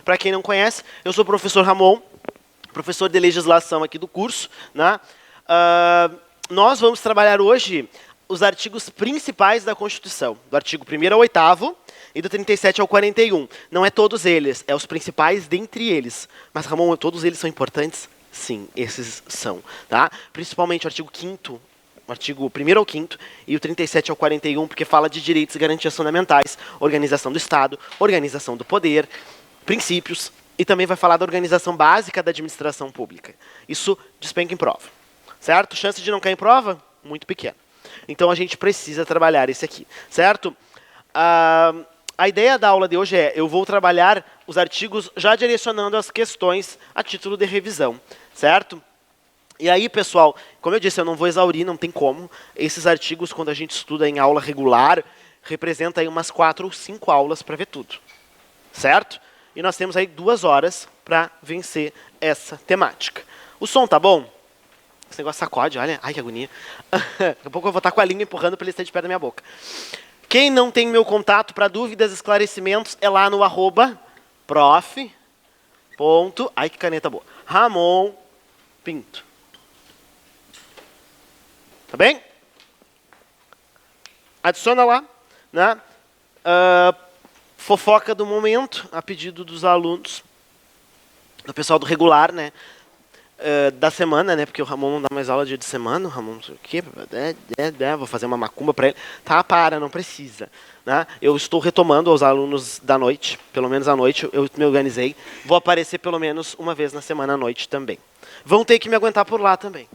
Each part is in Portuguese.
Para quem não conhece, eu sou o professor Ramon, professor de legislação aqui do curso, né? Nós vamos trabalhar hoje os artigos principais da Constituição, do artigo 1º ao 8º e do 37 ao 41. Não é todos eles, é os principais dentre eles. Mas, Ramon, todos eles são importantes? Sim, esses são. Tá? Principalmente o artigo 5º, o artigo 1º ao 5º e o 37 ao 41, porque fala de direitos e garantias fundamentais, organização do Estado, organização do poder, princípios, e também vai falar da organização básica da administração pública. Isso despenca em prova. Certo? Chance de não cair em prova? Muito pequena. Então, a gente precisa trabalhar esse aqui. Certo? A ideia da aula de hoje é, eu vou trabalhar os artigos já direcionando as questões a título de revisão. Certo? E aí, pessoal, como eu disse, eu não vou exaurir, não tem como. Esses artigos, quando a gente estuda em aula regular, representa aí umas 4 ou 5 aulas para ver tudo. Certo? E nós temos aí 2 horas para vencer essa temática. O som tá bom? Esse negócio sacode, olha. Ai, que agonia. Daqui a pouco eu vou estar com a língua empurrando para ele estar de perto da minha boca. Quem não tem meu contato para dúvidas, esclarecimentos, é lá no @prof. Ai, que caneta boa. Ramon Pinto. Tá bem? Adiciona lá, né? Fofoca do momento, a pedido dos alunos, do pessoal do regular, né? Da semana, né? Porque o Ramon não dá mais aula dia de semana, o Ramon não sei o quê, vou fazer uma macumba para ele. Tá, não precisa. Né? Eu estou retomando aos alunos da noite, pelo menos à noite, eu me organizei. Vou aparecer pelo menos uma vez na semana à noite também. Vão ter que me aguentar por lá também.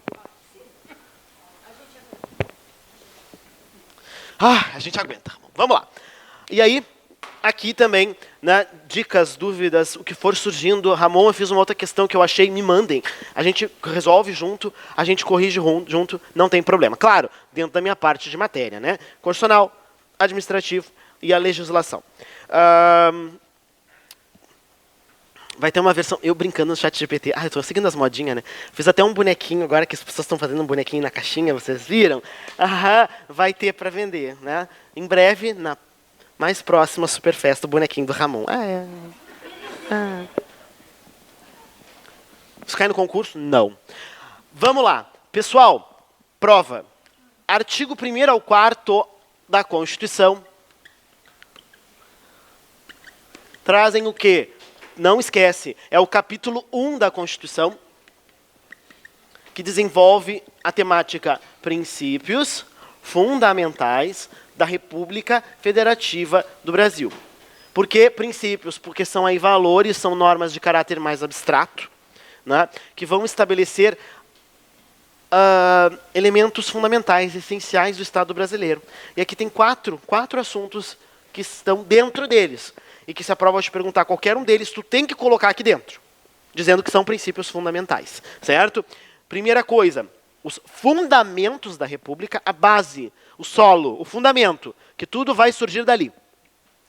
A gente aguenta. Vamos lá. E aí, aqui também, né, dicas, dúvidas, o que for surgindo. Ramon, eu fiz uma outra questão que eu achei, me mandem. A gente resolve junto, a gente corrige junto, não tem problema. Claro, dentro da minha parte de matéria, né? Constitucional, administrativo e a legislação. Vai ter uma versão, eu brincando no chat GPT, eu estou seguindo as modinhas, né? Fiz até um bonequinho agora, que as pessoas estão fazendo um bonequinho na caixinha, vocês viram? Vai ter para vender, né? Em breve, na mais próxima Superfesta, o bonequinho do Ramon. Isso cai no concurso? Não. Vamos lá. Pessoal, prova. Artigo 1º ao 4º da Constituição trazem o quê? Não esquece, é o capítulo 1 da Constituição, que desenvolve a temática princípios fundamentais da República Federativa do Brasil. Por que princípios? Porque são aí valores, são normas de caráter mais abstrato, né, que vão estabelecer elementos fundamentais, essenciais do Estado brasileiro. E aqui tem quatro assuntos que estão dentro deles. E que se a prova te perguntar qualquer um deles, tu tem que colocar aqui dentro, dizendo que são princípios fundamentais. Certo? Primeira coisa, os fundamentos da República, a base, o solo, o fundamento, que tudo vai surgir dali.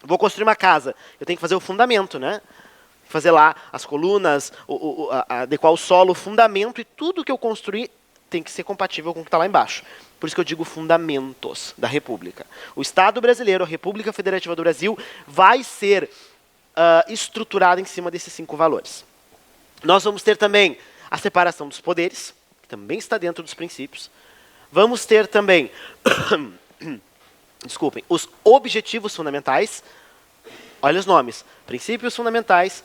Vou construir uma casa, eu tenho que fazer o fundamento, né? Fazer lá as colunas, adequar o solo, o fundamento, e tudo que eu construir tem que ser compatível com o que está lá embaixo. Por isso que eu digo fundamentos da República. O Estado brasileiro, a República Federativa do Brasil, vai ser estruturado em cima desses 5 valores. Nós vamos ter também a separação dos poderes, que também está dentro dos princípios. Vamos ter também, desculpem, os objetivos fundamentais. Olha os nomes. Princípios fundamentais,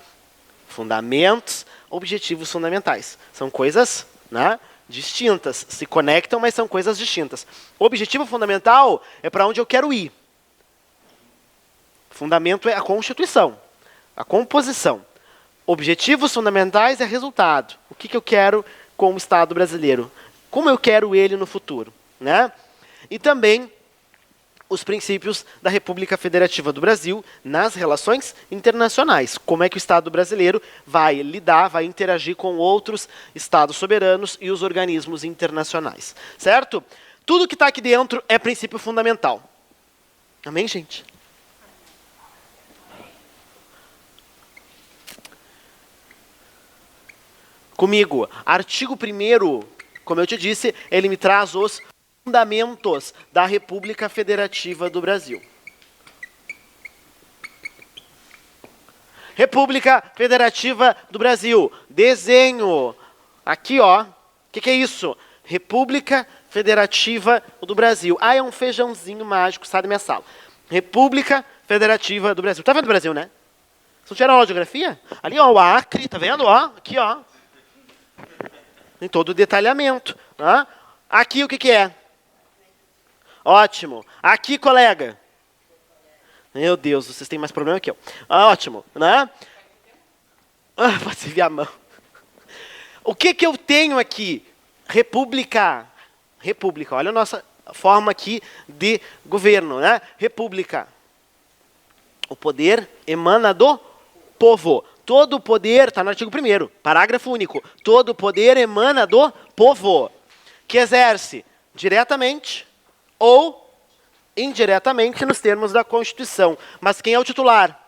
fundamentos, objetivos fundamentais. São coisas, né, distintas, se conectam, mas são coisas distintas. O objetivo fundamental é para onde eu quero ir. Fundamento é a Constituição, a composição. Objetivos fundamentais é resultado. O que eu quero com o Estado brasileiro? Como eu quero ele no futuro? Né? E também os princípios da República Federativa do Brasil nas relações internacionais. Como é que o Estado brasileiro vai lidar, vai interagir com outros Estados soberanos e os organismos internacionais. Certo? Tudo que está aqui dentro é princípio fundamental. Amém, gente? Comigo, artigo 1º, como eu te disse, ele me traz os fundamentos da República Federativa do Brasil. República Federativa do Brasil. Desenho. Aqui, ó. O que é isso? República Federativa do Brasil. Ah, é um feijãozinho mágico, sai da minha sala. República Federativa do Brasil. Tá vendo o Brasil, né? Vocês não tiveram aula de geografia? Ali, ó, o Acre, tá vendo? Ó, aqui, ó. Tem todo o detalhamento. Tá? Aqui, o que é? Ótimo. Aqui, colega. Meu Deus, vocês têm mais problema que eu. Ótimo, né? Pode se ver a mão. O que eu tenho aqui? República. República. Olha a nossa forma aqui de governo, né? República. O poder emana do povo. Todo o poder, está no artigo 1º, parágrafo único. Todo o poder emana do povo, que exerce diretamente ou indiretamente nos termos da Constituição. Mas quem é o titular?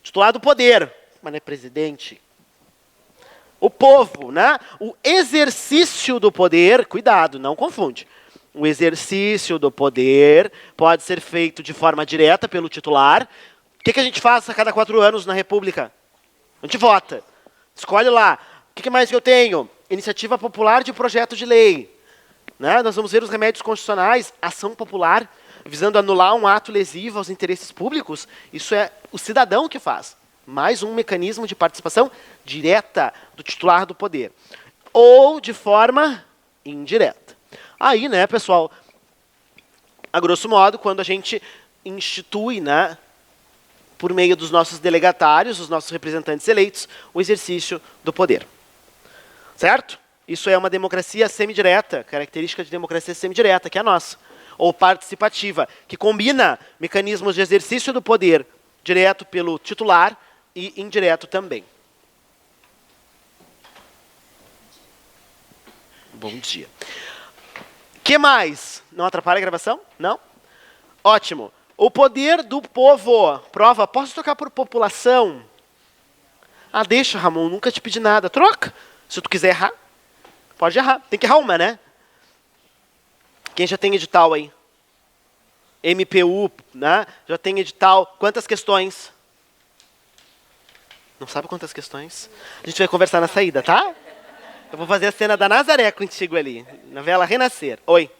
Titular do poder. Mas não é presidente. O povo, né? O exercício do poder, cuidado, não confunde. O exercício do poder pode ser feito de forma direta pelo titular. O que a gente faz a cada 4 anos na República? A gente vota. Escolhe lá. O que mais que eu tenho? Iniciativa popular de projeto de lei. Né? Nós vamos ver os remédios constitucionais, ação popular, visando anular um ato lesivo aos interesses públicos. Isso é o cidadão que faz. Mais um mecanismo de participação direta do titular do poder. Ou de forma indireta. Aí, né, pessoal, a grosso modo, quando a gente institui, né, por meio dos nossos delegatários, os nossos representantes eleitos, o exercício do poder. Certo? Isso é uma democracia semidireta, característica de democracia semidireta, que é a nossa. Ou participativa, que combina mecanismos de exercício do poder direto pelo titular e indireto também. Bom dia. Que mais? Não atrapalha a gravação? Não? Ótimo. O poder do povo. Prova, posso trocar por população? Ah, deixa, Ramon, nunca te pedi nada. Troca. Se tu quiser errar, pode errar. Tem que errar uma, né? Quem já tem edital aí? MPU, né? Já tem edital. Quantas questões? Não sabe quantas questões? A gente vai conversar na saída, tá? Eu vou fazer a cena da Nazaré contigo ali. Novela Renascer. Oi.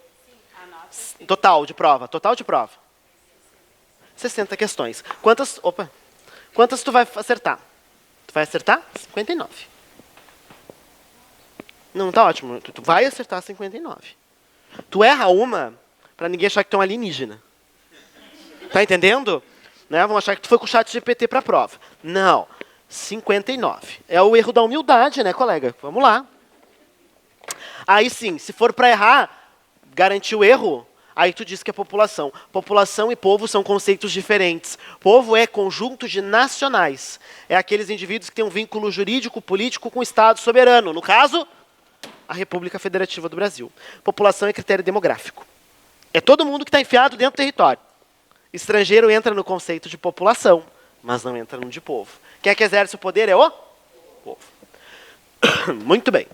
Total de prova. Total de prova. 60 questões. Quantas tu vai acertar? Tu vai acertar? 59. Não, tá ótimo. Tu vai acertar 59. Tu erra uma pra ninguém achar que tu é um alienígena. Tá entendendo? Né? Vão achar que tu foi com o chat GPT pra prova. Não. 59. É o erro da humildade, né, colega? Vamos lá. Aí sim, se for pra errar, garantir o erro, aí tu diz que é população. População e povo são conceitos diferentes. Povo é conjunto de nacionais. É aqueles indivíduos que têm um vínculo jurídico, político com o Estado soberano. No caso, a República Federativa do Brasil. População é critério demográfico. É todo mundo que está enfiado dentro do território. Estrangeiro entra no conceito de população, mas não entra no de povo. Quem é que exerce o poder é o povo. Muito bem.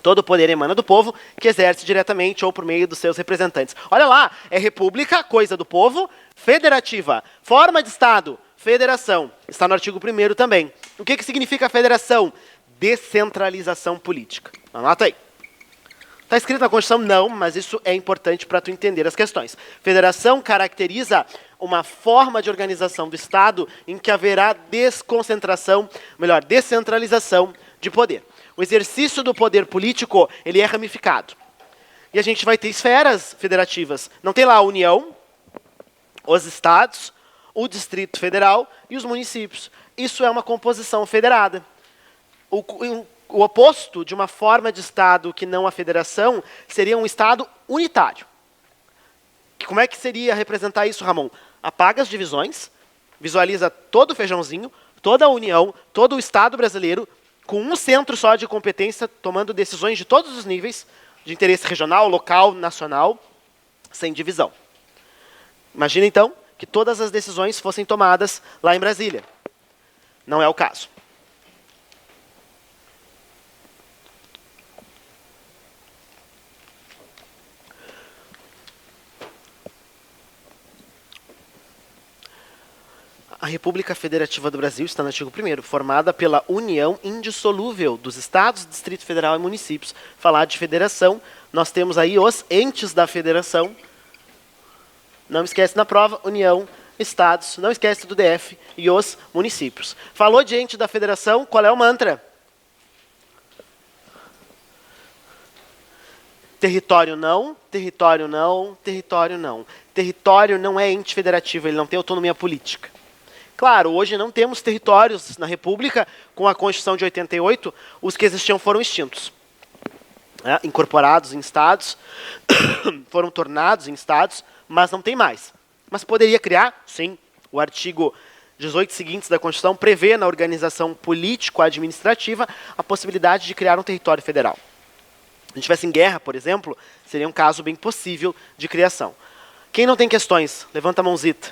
Todo o poder emana do povo, que exerce diretamente ou por meio dos seus representantes. Olha lá, é república, coisa do povo, federativa, forma de Estado, federação. Está no artigo 1º também. O que significa federação? Descentralização política. Anota aí. Está escrito na Constituição? Não, mas isso é importante para tu entender as questões. Federação caracteriza uma forma de organização do Estado em que haverá descentralização de poder. O exercício do poder político, ele é ramificado. E a gente vai ter esferas federativas. Não tem lá a União, os estados, o Distrito Federal e os municípios. Isso é uma composição federada. O oposto de uma forma de Estado que não a federação seria um Estado unitário. Como é que seria representar isso, Ramon? Apaga as divisões, visualiza todo o feijãozinho, toda a União, todo o Estado brasileiro, com um centro só de competência, tomando decisões de todos os níveis, de interesse regional, local, nacional, sem divisão. Imagina, então, que todas as decisões fossem tomadas lá em Brasília. Não é o caso. A República Federativa do Brasil está no artigo 1º, formada pela união indissolúvel dos estados, Distrito Federal e municípios. Falar de federação, nós temos aí os entes da federação. Não esquece na prova, União, estados, não esquece do DF e os municípios. Falou de ente da federação, qual é o mantra? Território não, território não, território não. Território não é ente federativo, ele não tem autonomia política. Claro, hoje não temos territórios na República, com a Constituição de 88, os que existiam foram extintos. Incorporados em estados, foram tornados em estados, mas não tem mais. Mas poderia criar, sim, o artigo 18 seguintes da Constituição prevê na organização político-administrativa a possibilidade de criar um território federal. Se a gente estivesse em guerra, por exemplo, seria um caso bem possível de criação. Quem não tem questões, levanta a mãozita.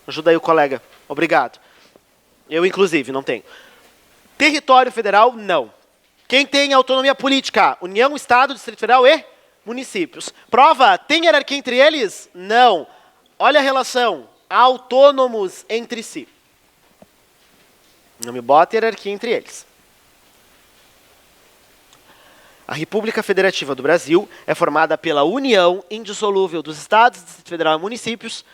Ajuda aí o colega. Obrigado. Eu, inclusive, não tenho. Território federal, não. Quem tem autonomia política? União, Estado, Distrito Federal e municípios. Prova, tem hierarquia entre eles? Não. Olha a relação. Autônomos entre si. Não me bota hierarquia entre eles. A República Federativa do Brasil é formada pela união indissolúvel dos estados, Distrito Federal e municípios.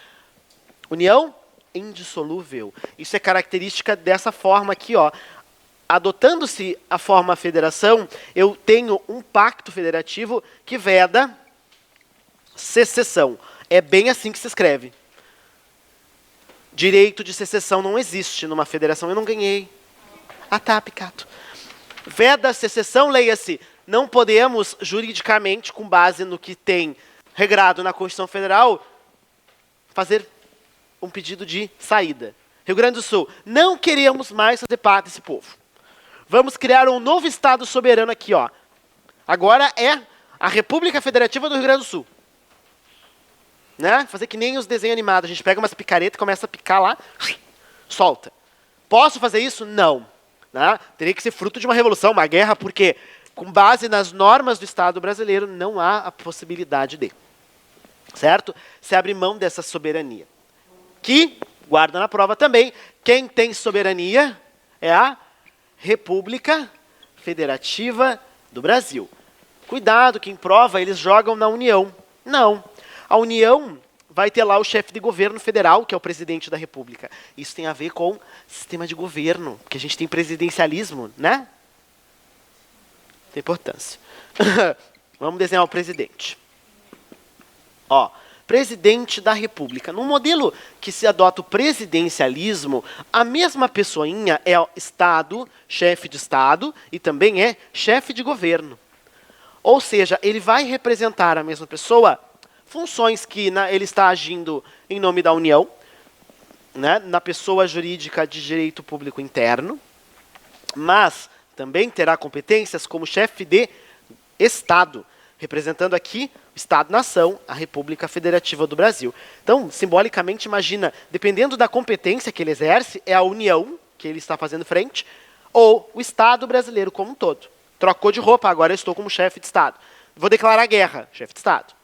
União indissolúvel. Isso é característica dessa forma aqui, ó. Adotando-se a forma federação, eu tenho um pacto federativo que veda secessão. É bem assim que se escreve. Direito de secessão não existe numa federação. Eu não ganhei. Ah, tá, Picato. Veda secessão, leia-se. Não podemos, juridicamente, com base no que tem regrado na Constituição Federal, fazer um pedido de saída. Rio Grande do Sul, não queremos mais fazer parte desse povo. Vamos criar um novo Estado soberano aqui, ó. Agora é a República Federativa do Rio Grande do Sul. Né? Fazer que nem os desenhos animados. A gente pega umas picaretas e começa a picar lá, solta. Posso fazer isso? Não. Né? Teria que ser fruto de uma revolução, uma guerra, porque com base nas normas do Estado brasileiro não há a possibilidade de. Certo? Se abre mão dessa soberania. Que, guarda na prova também, quem tem soberania é a República Federativa do Brasil. Cuidado, que em prova eles jogam na União. Não. A União vai ter lá o chefe de governo federal, que é o presidente da República. Isso tem a ver com sistema de governo, porque a gente tem presidencialismo, né? Tem importância. Vamos desenhar o presidente. Ó, presidente da República. No modelo que se adota o presidencialismo, a mesma pessoinha é o Estado, chefe de Estado, e também é chefe de governo. Ou seja, ele vai representar a mesma pessoa, funções que ele está agindo em nome da União, né, na pessoa jurídica de direito público interno, mas também terá competências como chefe de Estado, representando aqui o Estado-nação, a República Federativa do Brasil. Então, simbolicamente, imagina, dependendo da competência que ele exerce, é a União que ele está fazendo frente, ou o Estado brasileiro como um todo. Trocou de roupa, agora eu estou como chefe de Estado. Vou declarar guerra, chefe de Estado.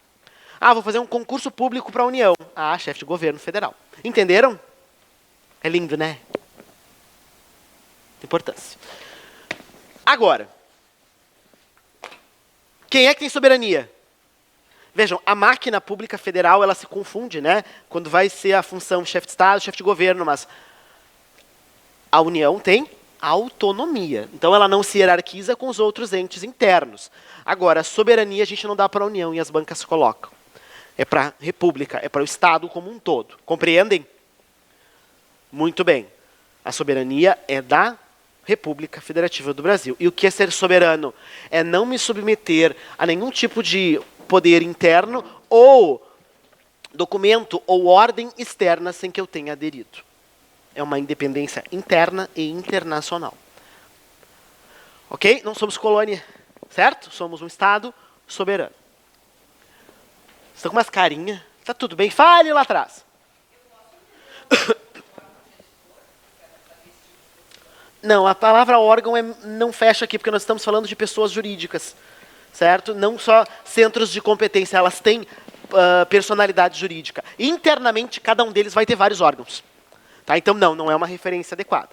Ah, vou fazer um concurso público para a União. Ah, chefe de governo federal. Entenderam? É lindo, né? Importância. Agora, quem é que tem soberania? Vejam, a máquina pública federal, ela se confunde, né? Quando vai ser a função chefe de Estado, chefe de governo, mas a União tem autonomia. Então, ela não se hierarquiza com os outros entes internos. Agora, a soberania a gente não dá para a União e as bancas colocam. É para a República, é para o Estado como um todo. Compreendem? Muito bem. A soberania é da República Federativa do Brasil. E o que é ser soberano? É não me submeter a nenhum tipo de poder interno ou documento ou ordem externa sem que eu tenha aderido. É uma independência interna e internacional. Ok? Não somos colônia, certo? Somos um Estado soberano. Estão com umas carinhas. Tá tudo bem? Fale lá atrás. Não, a palavra órgão não fecha aqui, porque nós estamos falando de pessoas jurídicas, certo? Não só centros de competência, elas têm personalidade jurídica. Internamente, cada um deles vai ter vários órgãos. Tá? Então, não é uma referência adequada.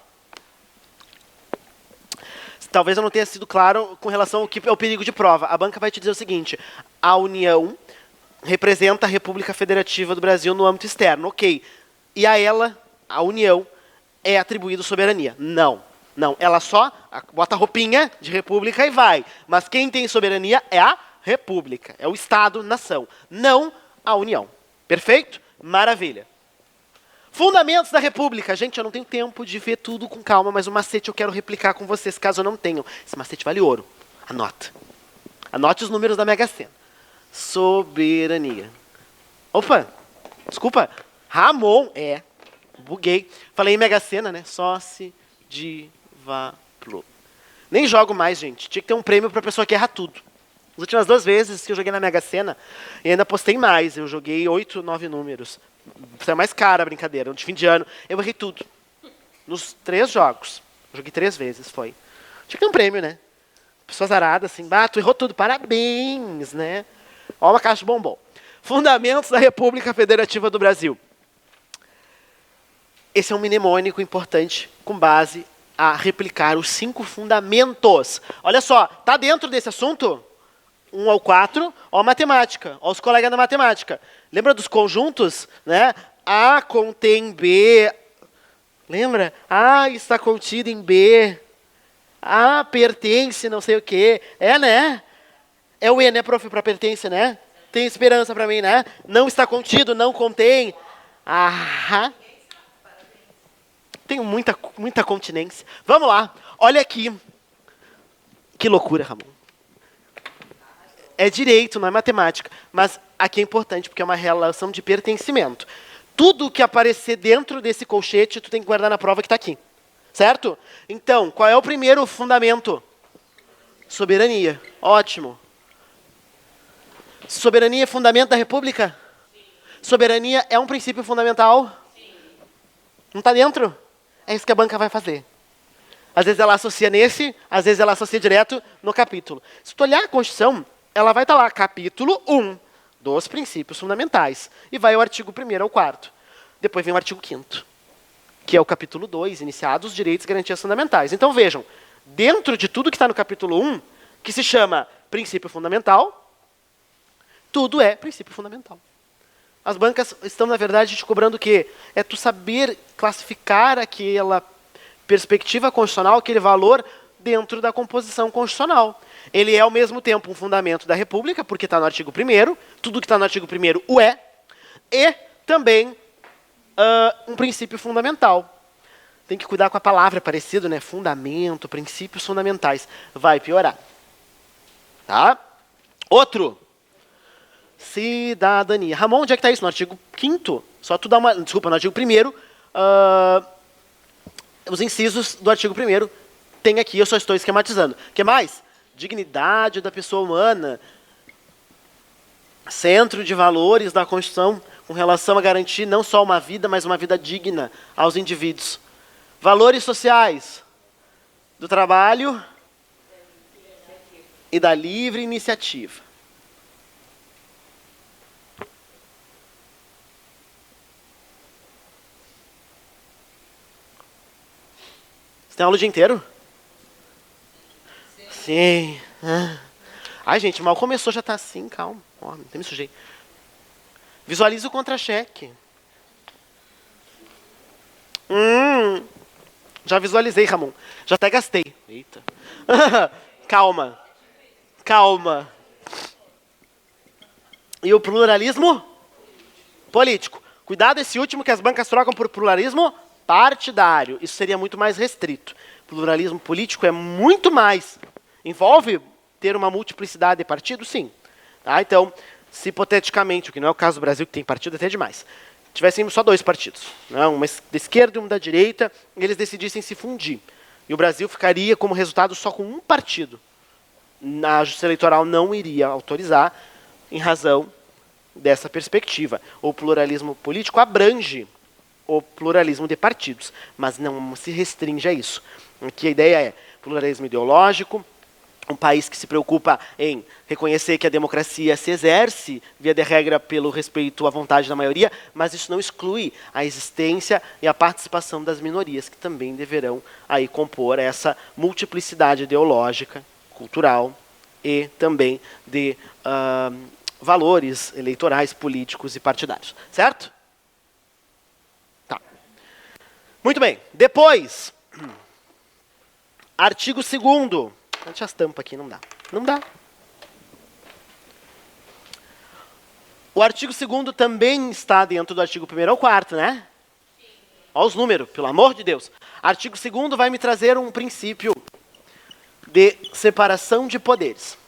Talvez eu não tenha sido claro com relação ao que é o perigo de prova. A banca vai te dizer o seguinte: a União representa a República Federativa do Brasil no âmbito externo. Ok. E a ela, a União, é atribuído soberania. Não. Ela só bota a roupinha de república e vai. Mas quem tem soberania é a República. É o Estado-nação. Não a União. Perfeito? Maravilha. Fundamentos da República. Gente, eu não tenho tempo de ver tudo com calma, mas o macete eu quero replicar com vocês, caso eu não tenham. Esse macete vale ouro. Anota. Anote os números da Mega Sena. Soberania. Opa, desculpa. Ramon. Buguei. Falei em Mega Sena, né? Sócio de valor. Nem jogo mais, gente. Tinha que ter um prêmio para a pessoa que erra tudo. As últimas 2 vezes que eu joguei na Mega Sena, e ainda postei mais. Eu joguei 8, 9 números. Saiu mais cara a brincadeira. De fim de ano, eu errei tudo. Nos 3 jogos. Eu joguei 3 vezes, foi. Tinha que ter um prêmio, né? Pessoas aradas, assim, tu errou tudo, parabéns, né? Ó, uma caixa de bombom. Fundamentos da República Federativa do Brasil. Esse é um mnemônico importante, com base a replicar os 5 fundamentos. Olha só, tá dentro desse assunto? 1 ao 4, ó, matemática. Ó, os colegas da matemática. Lembra dos conjuntos? Né? A contém B. Lembra? A está contido em B. A pertence não sei o quê. Né? É o E, né, prof, para pertence, né? Tem esperança para mim, né? Não está contido, não contém. Aham. Tenho muita continência. Vamos lá. Olha aqui. Que loucura, Ramon. É direito, não é matemática. Mas aqui é importante, porque é uma relação de pertencimento. Tudo que aparecer dentro desse colchete, tu tem que guardar na prova que está aqui. Certo? Então, qual é o primeiro fundamento? Soberania. Ótimo. Soberania é fundamento da República? Sim. Soberania é um princípio fundamental? Sim. Não está dentro? É isso que a banca vai fazer. Às vezes ela associa nesse, às vezes ela associa direto no capítulo. Se tu olhar a Constituição, ela vai estar lá, capítulo 1, dos princípios fundamentais. E vai o artigo 1º ao 4º. Depois vem o artigo 5º, que é o capítulo 2, iniciados, direitos e garantias fundamentais. Então vejam, dentro de tudo que está no capítulo 1, que se chama princípio fundamental, tudo é princípio fundamental. As bancas estão, na verdade, te cobrando o quê? É tu saber classificar aquela perspectiva constitucional, aquele valor dentro da composição constitucional. Ele é, ao mesmo tempo, um fundamento da República, porque está no artigo 1º, tudo que está no artigo 1º o é, e também um princípio fundamental. Tem que cuidar com a palavra, é parecido, né? Fundamento, princípios fundamentais. Vai piorar. Tá? Outro. Cidadania. Ramon, onde é que está isso? No artigo 5º? Só tu dá uma... Desculpa, no artigo 1º, os incisos do artigo 1º tem aqui, eu só estou esquematizando. O que mais? Dignidade da pessoa humana. Centro de valores da Constituição com relação a garantir não só uma vida, mas uma vida digna aos indivíduos. Valores sociais do trabalho e da livre iniciativa. Você tem aula o dia inteiro? Sim. Ai, gente, mal começou, já está assim, calma. Ó, até me sujei. Visualiza o contra-cheque. Já visualizei, Ramon. Já até gastei. Eita. Calma. Calma. E o pluralismo? Político. Cuidado esse último que as bancas trocam por pluralismo partidário. Isso seria muito mais restrito. Pluralismo político é muito mais. Envolve ter uma multiplicidade de partidos? Sim. Tá? Então, se hipoteticamente, o que não é o caso do Brasil, que tem partido até demais, tivessem só 2 partidos, né? Um da esquerda e um da direita, e eles decidissem se fundir. E o Brasil ficaria como resultado só com um partido. A Justiça Eleitoral não iria autorizar em razão dessa perspectiva. O pluralismo político abrange o pluralismo de partidos, mas não se restringe a isso. Aqui a ideia é pluralismo ideológico, um país que se preocupa em reconhecer que a democracia se exerce, via de regra, pelo respeito à vontade da maioria, mas isso não exclui a existência e a participação das minorias, que também deverão aí compor essa multiplicidade ideológica, cultural e também de valores eleitorais, políticos e partidários. Certo? Tá. Muito bem. Depois, artigo 2º. Deixa as tampas aqui, não dá. Não dá. O artigo 2º também está dentro do artigo 1º ao 4º, né? Sim. Olha os números, pelo amor de Deus. Artigo 2º vai me trazer um princípio de separação de poderes.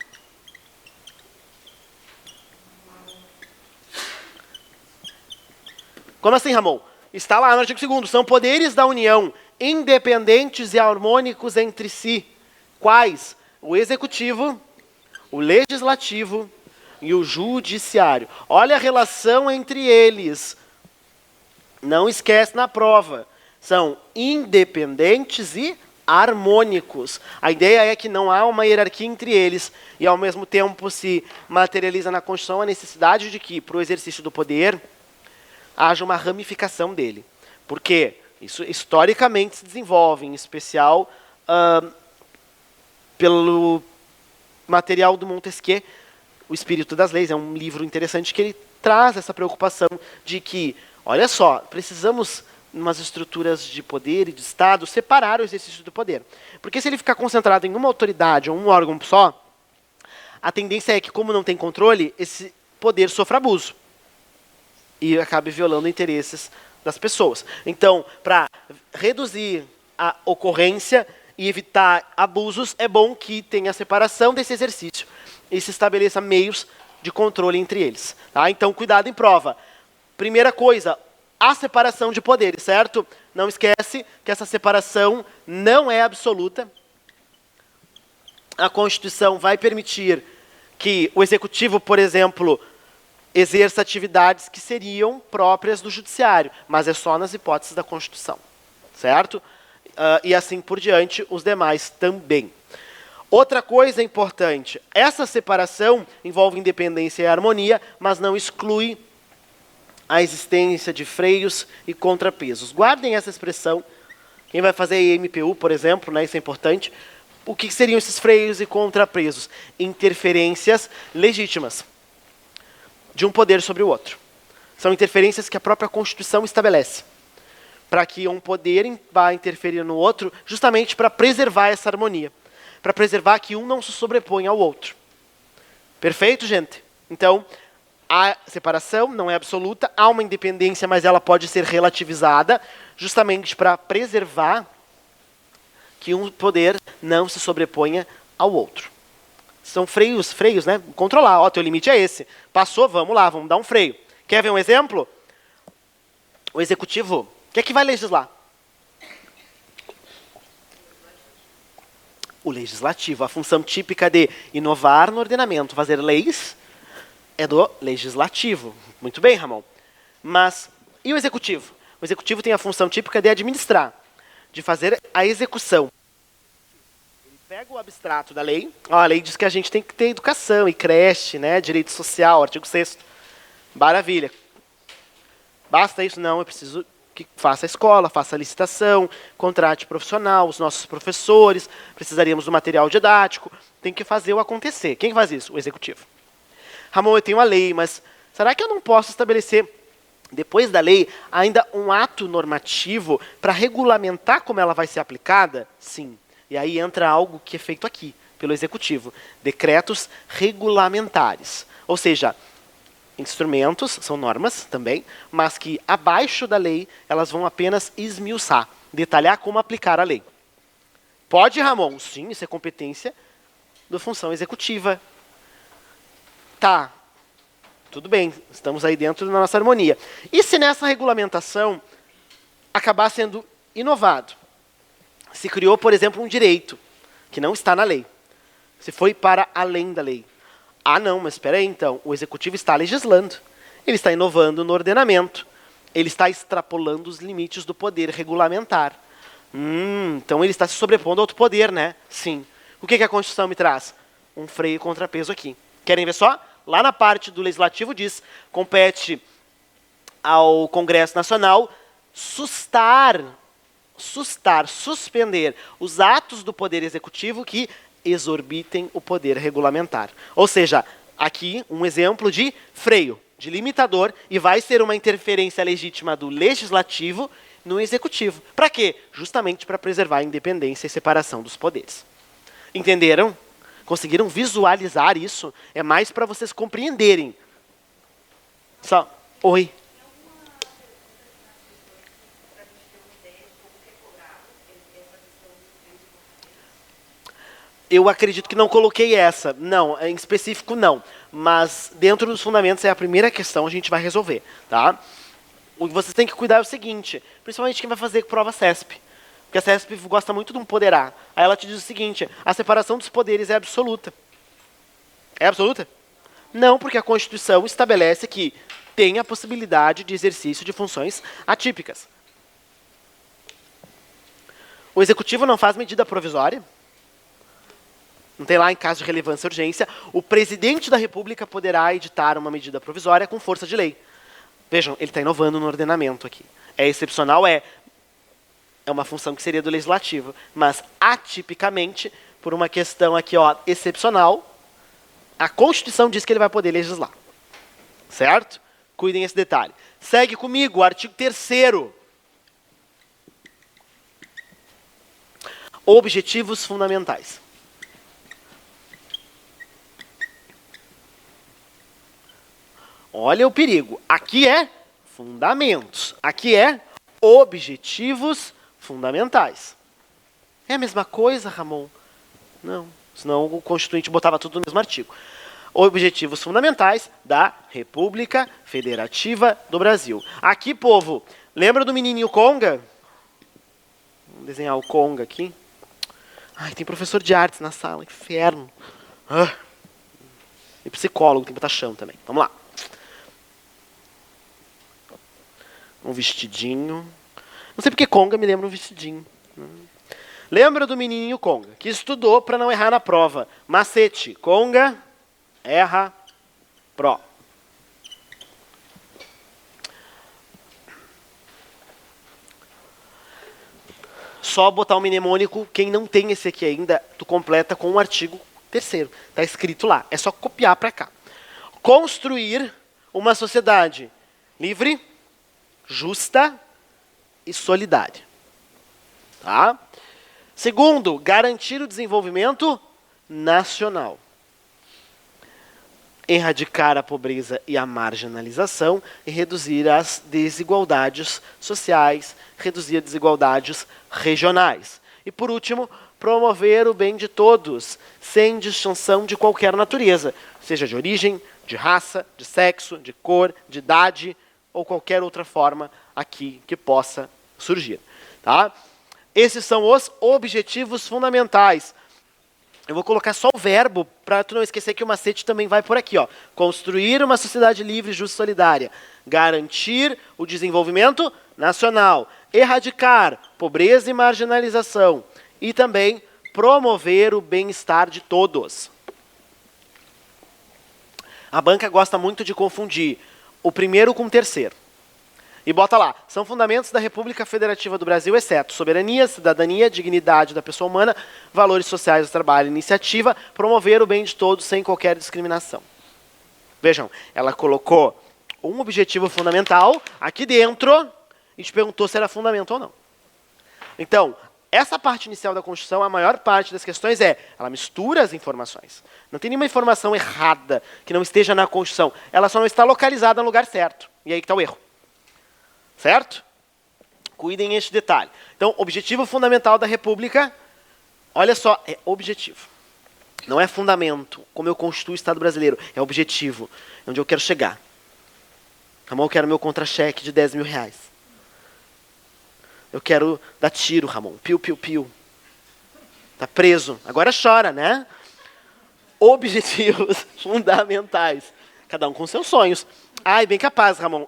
Como assim, Ramon? Está lá no artigo 2º. São poderes da União independentes e harmônicos entre si. Quais? O executivo, o legislativo e o judiciário. Olha a relação entre eles. Não esquece na prova. São independentes e harmônicos. A ideia é que não há uma hierarquia entre eles e, ao mesmo tempo, se materializa na Constituição a necessidade de que, para o exercício do poder, haja uma ramificação dele. Por quê? Isso historicamente se desenvolve, em especial pelo material do Montesquieu, O Espírito das Leis. É um livro interessante que ele traz essa preocupação de que, olha só, precisamos, em umas estruturas de poder e de Estado, separar o exercício do poder. Porque se ele ficar concentrado em uma autoridade ou um órgão só, a tendência é que, como não tem controle, esse poder sofra abuso e acabe violando interesses das pessoas. Então, para reduzir a ocorrência e evitar abusos, é bom que tenha a separação desse exercício e se estabeleça meios de controle entre eles. Tá? Então, cuidado em prova. Primeira coisa, a separação de poderes, certo? Não esquece que essa separação não é absoluta. A Constituição vai permitir que o Executivo, por exemplo, exerça atividades que seriam próprias do Judiciário, mas é só nas hipóteses da Constituição, certo? E assim por diante, os demais também. Outra coisa importante, essa separação envolve independência e harmonia, mas não exclui a existência de freios e contrapesos. Guardem essa expressão. Quem vai fazer MPU, por exemplo, né, isso é importante. O que seriam esses freios e contrapesos? Interferências legítimas de um poder sobre o outro. São interferências que a própria Constituição estabelece, para que um poder vá interferir no outro, justamente para preservar essa harmonia, para preservar que um não se sobreponha ao outro. Perfeito, gente? Então, a separação não é absoluta, há uma independência, mas ela pode ser relativizada, justamente para preservar que um poder não se sobreponha ao outro. São freios, né? Controlar, ó, teu limite é esse. Passou, vamos lá, vamos dar um freio. Quer ver um exemplo? O executivo, o que é que vai legislar? O legislativo, a função típica de inovar no ordenamento, fazer leis, é do legislativo. Muito bem, Ramon. Mas, e o executivo? O executivo tem a função típica de administrar, de fazer a execução. Ele pega o abstrato da lei, ó, a lei diz que a gente tem que ter educação e creche, né, direito social, artigo 6º. Maravilha. Basta isso? Não, eu preciso que faça a escola, faça a licitação, contrate profissional, os nossos professores, precisaríamos do material didático, tem que fazer o acontecer. Quem faz isso? O executivo. Ramon, eu tenho a lei, mas será que eu não posso estabelecer, depois da lei, ainda um ato normativo para regulamentar como ela vai ser aplicada? Sim. E aí entra algo que é feito aqui, pelo executivo. Decretos regulamentares. Ou seja, instrumentos, são normas também, mas que abaixo da lei elas vão apenas esmiuçar, detalhar como aplicar a lei. Pode, Ramon? Sim, isso é competência da função executiva. Tá, tudo bem, estamos aí dentro da nossa harmonia. E se nessa regulamentação acabar sendo inovado? Se criou, por exemplo, um direito que não está na lei. Se foi para além da lei. Ah, não, mas espera aí, então. O executivo está legislando. Ele está inovando no ordenamento. Ele está extrapolando os limites do poder regulamentar. Então ele está se sobrepondo a outro poder, né? Sim. O que a Constituição me traz? Um freio e contrapeso aqui. Querem ver só? Lá na parte do Legislativo diz, compete ao Congresso Nacional suspender os atos do Poder Executivo que exorbitem o poder regulamentar. Ou seja, aqui um exemplo de freio, de limitador, e vai ser uma interferência legítima do Legislativo no Executivo. Para quê? Justamente para preservar a independência e separação dos poderes. Entenderam? Conseguiram visualizar isso? É mais para vocês compreenderem. Só. Oi. Eu acredito que não coloquei essa. Não, em específico não. Mas dentro dos fundamentos é a primeira questão, a gente vai resolver. Tá? O que vocês têm que cuidar é o seguinte, principalmente quem vai fazer prova CESP. Porque a CESP gosta muito de um poderá. Aí ela te diz o seguinte, a separação dos poderes é absoluta. É absoluta? Não, porque a Constituição estabelece que tem a possibilidade de exercício de funções atípicas. O Executivo não faz medida provisória. Não tem lá, em caso de relevância e urgência, o presidente da República poderá editar uma medida provisória com força de lei. Vejam, ele está inovando no ordenamento aqui. É excepcional, é uma função que seria do Legislativo, mas atipicamente, por uma questão aqui, ó, excepcional, a Constituição diz que ele vai poder legislar. Certo? Cuidem esse detalhe. Segue comigo, artigo 3º. Objetivos fundamentais. Olha o perigo. Aqui é fundamentos. Aqui é objetivos fundamentais. É a mesma coisa, Ramon? Não. Senão o Constituinte botava tudo no mesmo artigo. Objetivos fundamentais da República Federativa do Brasil. Aqui, povo, lembra do menininho Conga? Vamos desenhar o Conga aqui. Ai, tem professor de artes na sala, inferno. E psicólogo, tem que botar chão também. Vamos lá. Um vestidinho. Não sei porque Conga me lembra um vestidinho. Lembra do menininho Conga, que estudou para não errar na prova. Macete, Conga, erra, pró. Só botar o mnemônico, quem não tem esse aqui ainda, tu completa com o artigo 3º. Está escrito lá, é só copiar para cá. Construir uma sociedade livre, justa e solidária. Tá? Segundo, garantir o desenvolvimento nacional. Erradicar a pobreza e a marginalização e reduzir as desigualdades sociais, reduzir as desigualdades regionais. E por último, promover o bem de todos, sem distinção de qualquer natureza, seja de origem, de raça, de sexo, de cor, de idade ou qualquer outra forma aqui que possa surgir. Tá? Esses são os objetivos fundamentais. Eu vou colocar só o verbo, para tu não esquecer que o macete também vai por aqui. Ó. Construir uma sociedade livre, justa e solidária. Garantir o desenvolvimento nacional. Erradicar pobreza e marginalização. E também promover o bem-estar de todos. A banca gosta muito de confundir o primeiro com o terceiro. E bota lá, são fundamentos da República Federativa do Brasil, exceto soberania, cidadania, dignidade da pessoa humana, valores sociais do trabalho, iniciativa, promover o bem de todos sem qualquer discriminação. Vejam, ela colocou um objetivo fundamental aqui dentro e te perguntou se era fundamento ou não. Então, essa parte inicial da Constituição, a maior parte das questões ela mistura as informações. Não tem nenhuma informação errada que não esteja na Constituição. Ela só não está localizada no lugar certo. E aí que está o erro. Certo? Cuidem este detalhe. Então, objetivo fundamental da República, olha só, é objetivo. Não é fundamento, como eu constituo o Estado brasileiro. É objetivo, é onde eu quero chegar. Ramon, eu quero meu contra-cheque de 10 mil reais. Eu quero dar tiro, Ramon. Piu, piu, piu. Tá preso. Agora chora, né? Objetivos fundamentais. Cada um com seus sonhos. Ai, bem capaz, Ramon.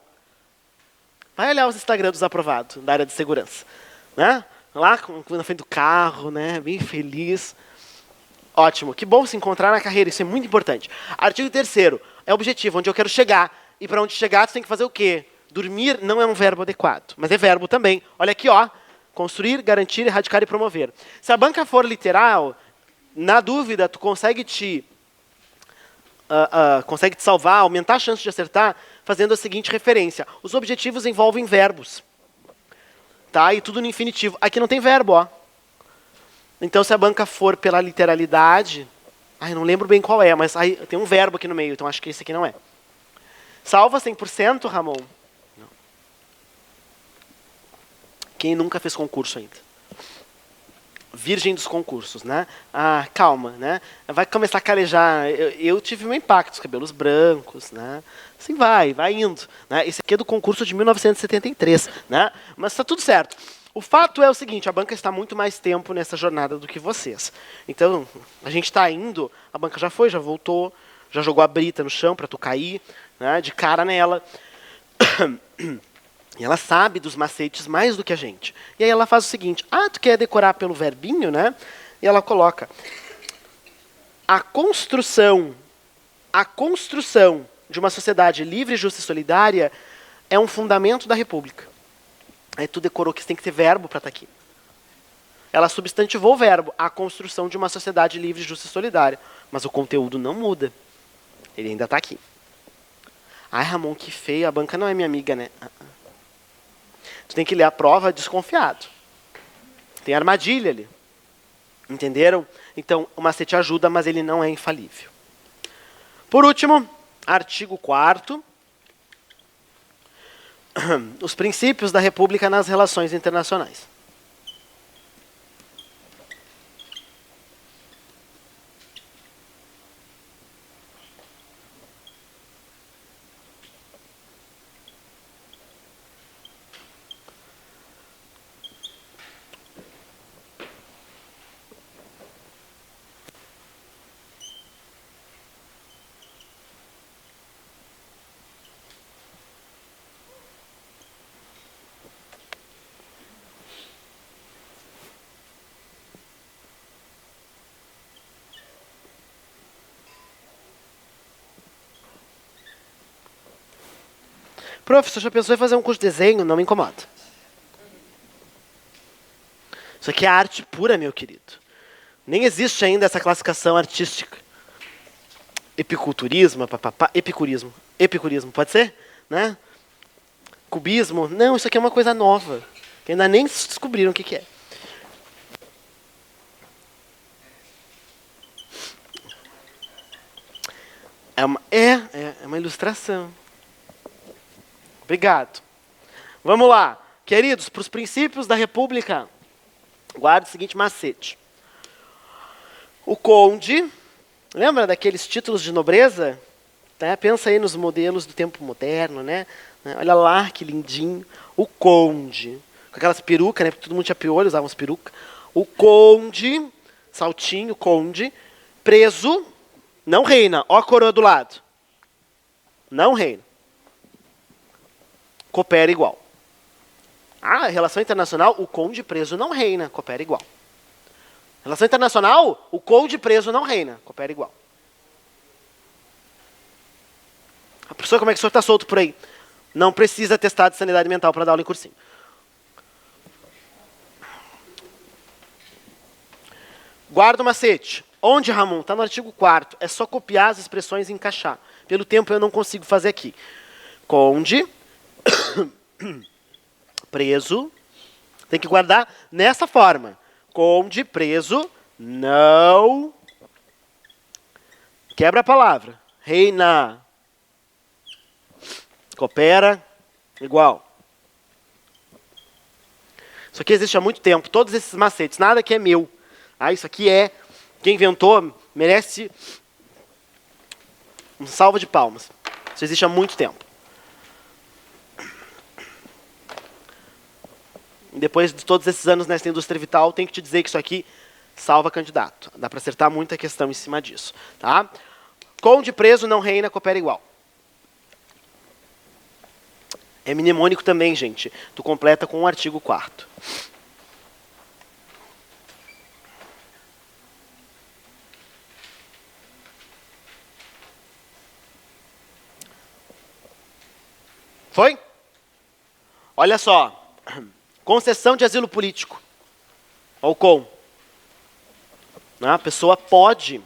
Vai olhar os Instagram dos aprovados, da área de segurança. Né? Lá na frente do carro, né? Bem feliz. Ótimo, que bom se encontrar na carreira, isso é muito importante. Artigo 3º, é objetivo, onde eu quero chegar. E para onde chegar, você tem que fazer o quê? Dormir não é um verbo adequado, mas é verbo também. Olha aqui, ó. Construir, garantir, erradicar e promover. Se a banca for literal, na dúvida, tu consegue te salvar, aumentar a chance de acertar, fazendo a seguinte referência. Os objetivos envolvem verbos. Tá? E tudo no infinitivo. Aqui não tem verbo, ó. Então, se a banca for pela literalidade... Ai, não lembro bem qual é, mas aí tem um verbo aqui no meio, então acho que esse aqui não é. Salva 100%, Ramon? Não. Quem nunca fez concurso ainda? Virgem dos concursos, né? Ah, calma, né? Vai começar a calejar. Eu tive um impacto, os cabelos brancos, né? Assim vai indo. Né? Esse aqui é do concurso de 1973, né? Mas está tudo certo. O fato é o seguinte, a banca está muito mais tempo nessa jornada do que vocês. Então, a gente está indo, a banca já foi, já voltou, já jogou a brita no chão para tu cair, né, de cara nela. E ela sabe dos macetes mais do que a gente. E aí ela faz o seguinte, tu quer decorar pelo verbinho, né? E ela coloca, a construção de uma sociedade livre, justa e solidária é um fundamento da República. Aí tu decorou que tem que ter verbo para estar aqui. Ela substantivou o verbo, a construção de uma sociedade livre, justa e solidária. Mas o conteúdo não muda. Ele ainda está aqui. Ai, Ramon, que feio, a banca não é minha amiga, né? Tu tem que ler a prova desconfiado. Tem armadilha ali. Entenderam? Então, o macete ajuda, mas ele não é infalível. Por último, artigo 4º. Os princípios da República nas relações internacionais. Professor, já pensou em fazer um curso de desenho? Não me incomoda. Isso aqui é arte pura, meu querido. Nem existe ainda essa classificação artística. Epiculturismo, papapá, epicurismo, pode ser? Né? Cubismo, não, isso aqui é uma coisa nova. Que ainda nem descobriram o que é. É uma ilustração. Obrigado. Vamos lá. Queridos, para os princípios da República, guarde o seguinte macete. O conde, lembra daqueles títulos de nobreza? Pensa aí nos modelos do tempo moderno, né? Olha lá que lindinho. O conde, com aquelas perucas, né? Porque todo mundo tinha piolho, usava umas perucas. O conde, saltinho, conde, preso, não reina. Ó a coroa do lado. Não reina. Coopera igual. Relação internacional, o conde preso não reina, coopera igual. Relação internacional, o conde preso não reina, coopera igual. A professora, como é que o senhor está solto por aí? Não precisa testar de sanidade mental para dar aula em cursinho. Guarda o macete. Onde, Ramon? Está no artigo 4º. É só copiar as expressões e encaixar. Pelo tempo eu não consigo fazer aqui. Conde... preso, tem que guardar nessa forma. Conde, preso, não... Quebra a palavra. Reina. Coopera, igual. Isso aqui existe há muito tempo. Todos esses macetes, nada que é meu. Isso aqui é... Quem inventou merece um salva de palmas. Isso existe há muito tempo. Depois de todos esses anos nessa indústria vital, tenho que te dizer que isso aqui salva candidato. Dá para acertar muita questão em cima disso. Tá? Conde preso não reina, coopera igual. É mnemônico também, gente. Tu completa com o artigo 4º. Foi? Olha só. Concessão de asilo político. Ou com. A pessoa pode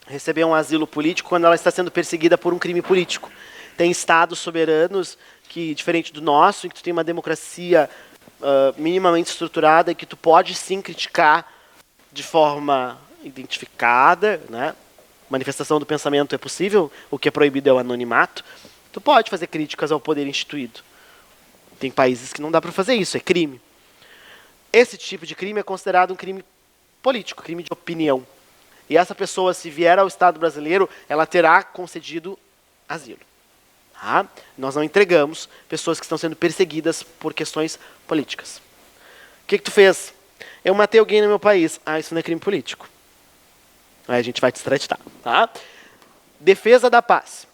receber um asilo político quando ela está sendo perseguida por um crime político. Tem estados soberanos que, diferente do nosso, em que tu tem uma democracia minimamente estruturada e que tu pode sim criticar de forma identificada, né? Manifestação do pensamento é possível, o que é proibido é o anonimato. Tu pode fazer críticas ao poder instituído. Tem países que não dá para fazer isso, é crime. Esse tipo de crime é considerado um crime político, crime de opinião. E essa pessoa, se vier ao Estado brasileiro, ela terá concedido asilo. Tá? Nós não entregamos pessoas que estão sendo perseguidas por questões políticas. O que tu fez? Eu matei alguém no meu país. Ah, isso não é crime político. Aí a gente vai te extraditar. Tá? Defesa da paz.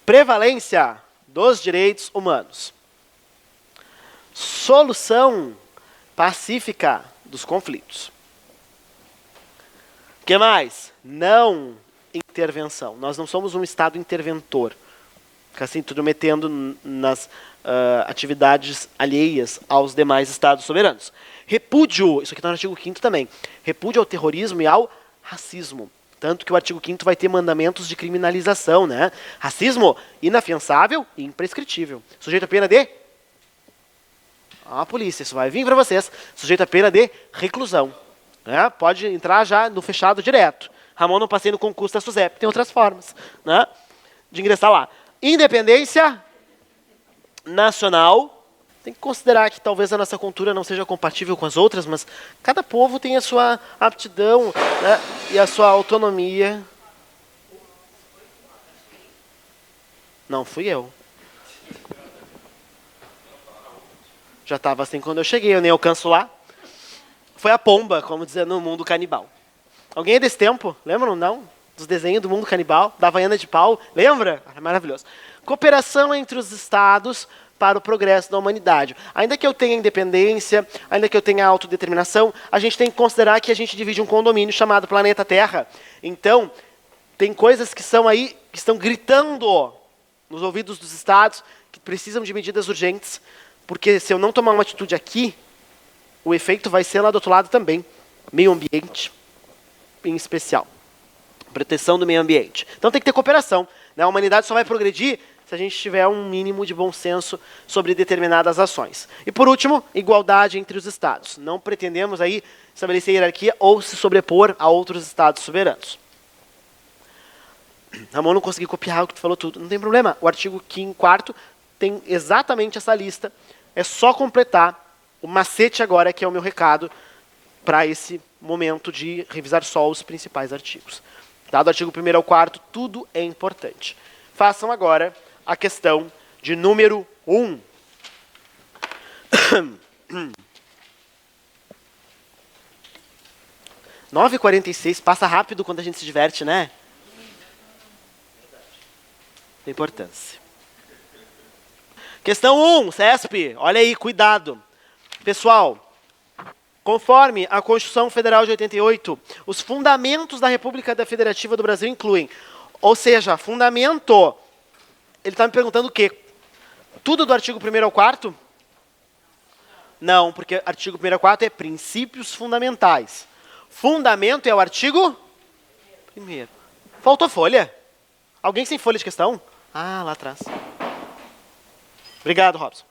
Prevalência dos direitos humanos. Solução pacífica dos conflitos. O que mais? Não intervenção. Nós não somos um Estado interventor. Fica assim, tudo metendo nas atividades alheias aos demais Estados soberanos. Repúdio, isso aqui está no artigo 5º também, repúdio ao terrorismo e ao racismo. Tanto que o artigo 5º vai ter mandamentos de criminalização, né? Racismo inafiançável e imprescritível. Sujeito a pena de... a polícia, isso vai vir para vocês. Sujeito a pena de reclusão. Né? Pode entrar já no fechado direto. Ramon, não passei no concurso da SUSEP. Tem outras formas, né, de ingressar lá. Independência nacional. Tem que considerar que talvez a nossa cultura não seja compatível com as outras, mas cada povo tem a sua aptidão, né, e a sua autonomia. Não fui eu. Já estava assim quando eu cheguei, eu nem alcanço lá. Foi a pomba, como dizer, no mundo canibal. Alguém é desse tempo? Lembram, não? Dos desenhos do mundo canibal, da Havaiana de pau. Lembra? Maravilhoso. Cooperação entre os estados para o progresso da humanidade. Ainda que eu tenha independência, ainda que eu tenha autodeterminação, a gente tem que considerar que a gente divide um condomínio chamado planeta Terra. Então, tem coisas que são aí, que estão gritando nos ouvidos dos estados, que precisam de medidas urgentes, porque se eu não tomar uma atitude aqui, o efeito vai ser lá do outro lado também. Meio ambiente, em especial. Proteção do meio ambiente. Então tem que ter cooperação, né? A humanidade só vai progredir se a gente tiver um mínimo de bom senso sobre determinadas ações. E por último, igualdade entre os estados. Não pretendemos aí estabelecer hierarquia ou se sobrepor a outros estados soberanos. Ramon, não consegui copiar o que tu falou tudo. Não tem problema. O artigo 4º tem exatamente essa lista. É só completar o macete agora, que é o meu recado, para esse momento de revisar só os principais artigos. Tá? Do artigo 1º ao 4º, tudo é importante. Façam agora a questão de número 1. 9h46, passa rápido quando a gente se diverte, né? Tem importância. Questão 1, CESP. Olha aí, cuidado. Pessoal, conforme a Constituição Federal de 88, os fundamentos da República Federativa do Brasil incluem, ou seja, fundamento, ele está me perguntando o quê? Tudo do artigo 1º ao 4º? Não, porque artigo 1º ao 4º é princípios fundamentais. Fundamento é o artigo 1º. Faltou folha? Alguém sem folha de questão? Ah, lá atrás. Obrigado, Robson.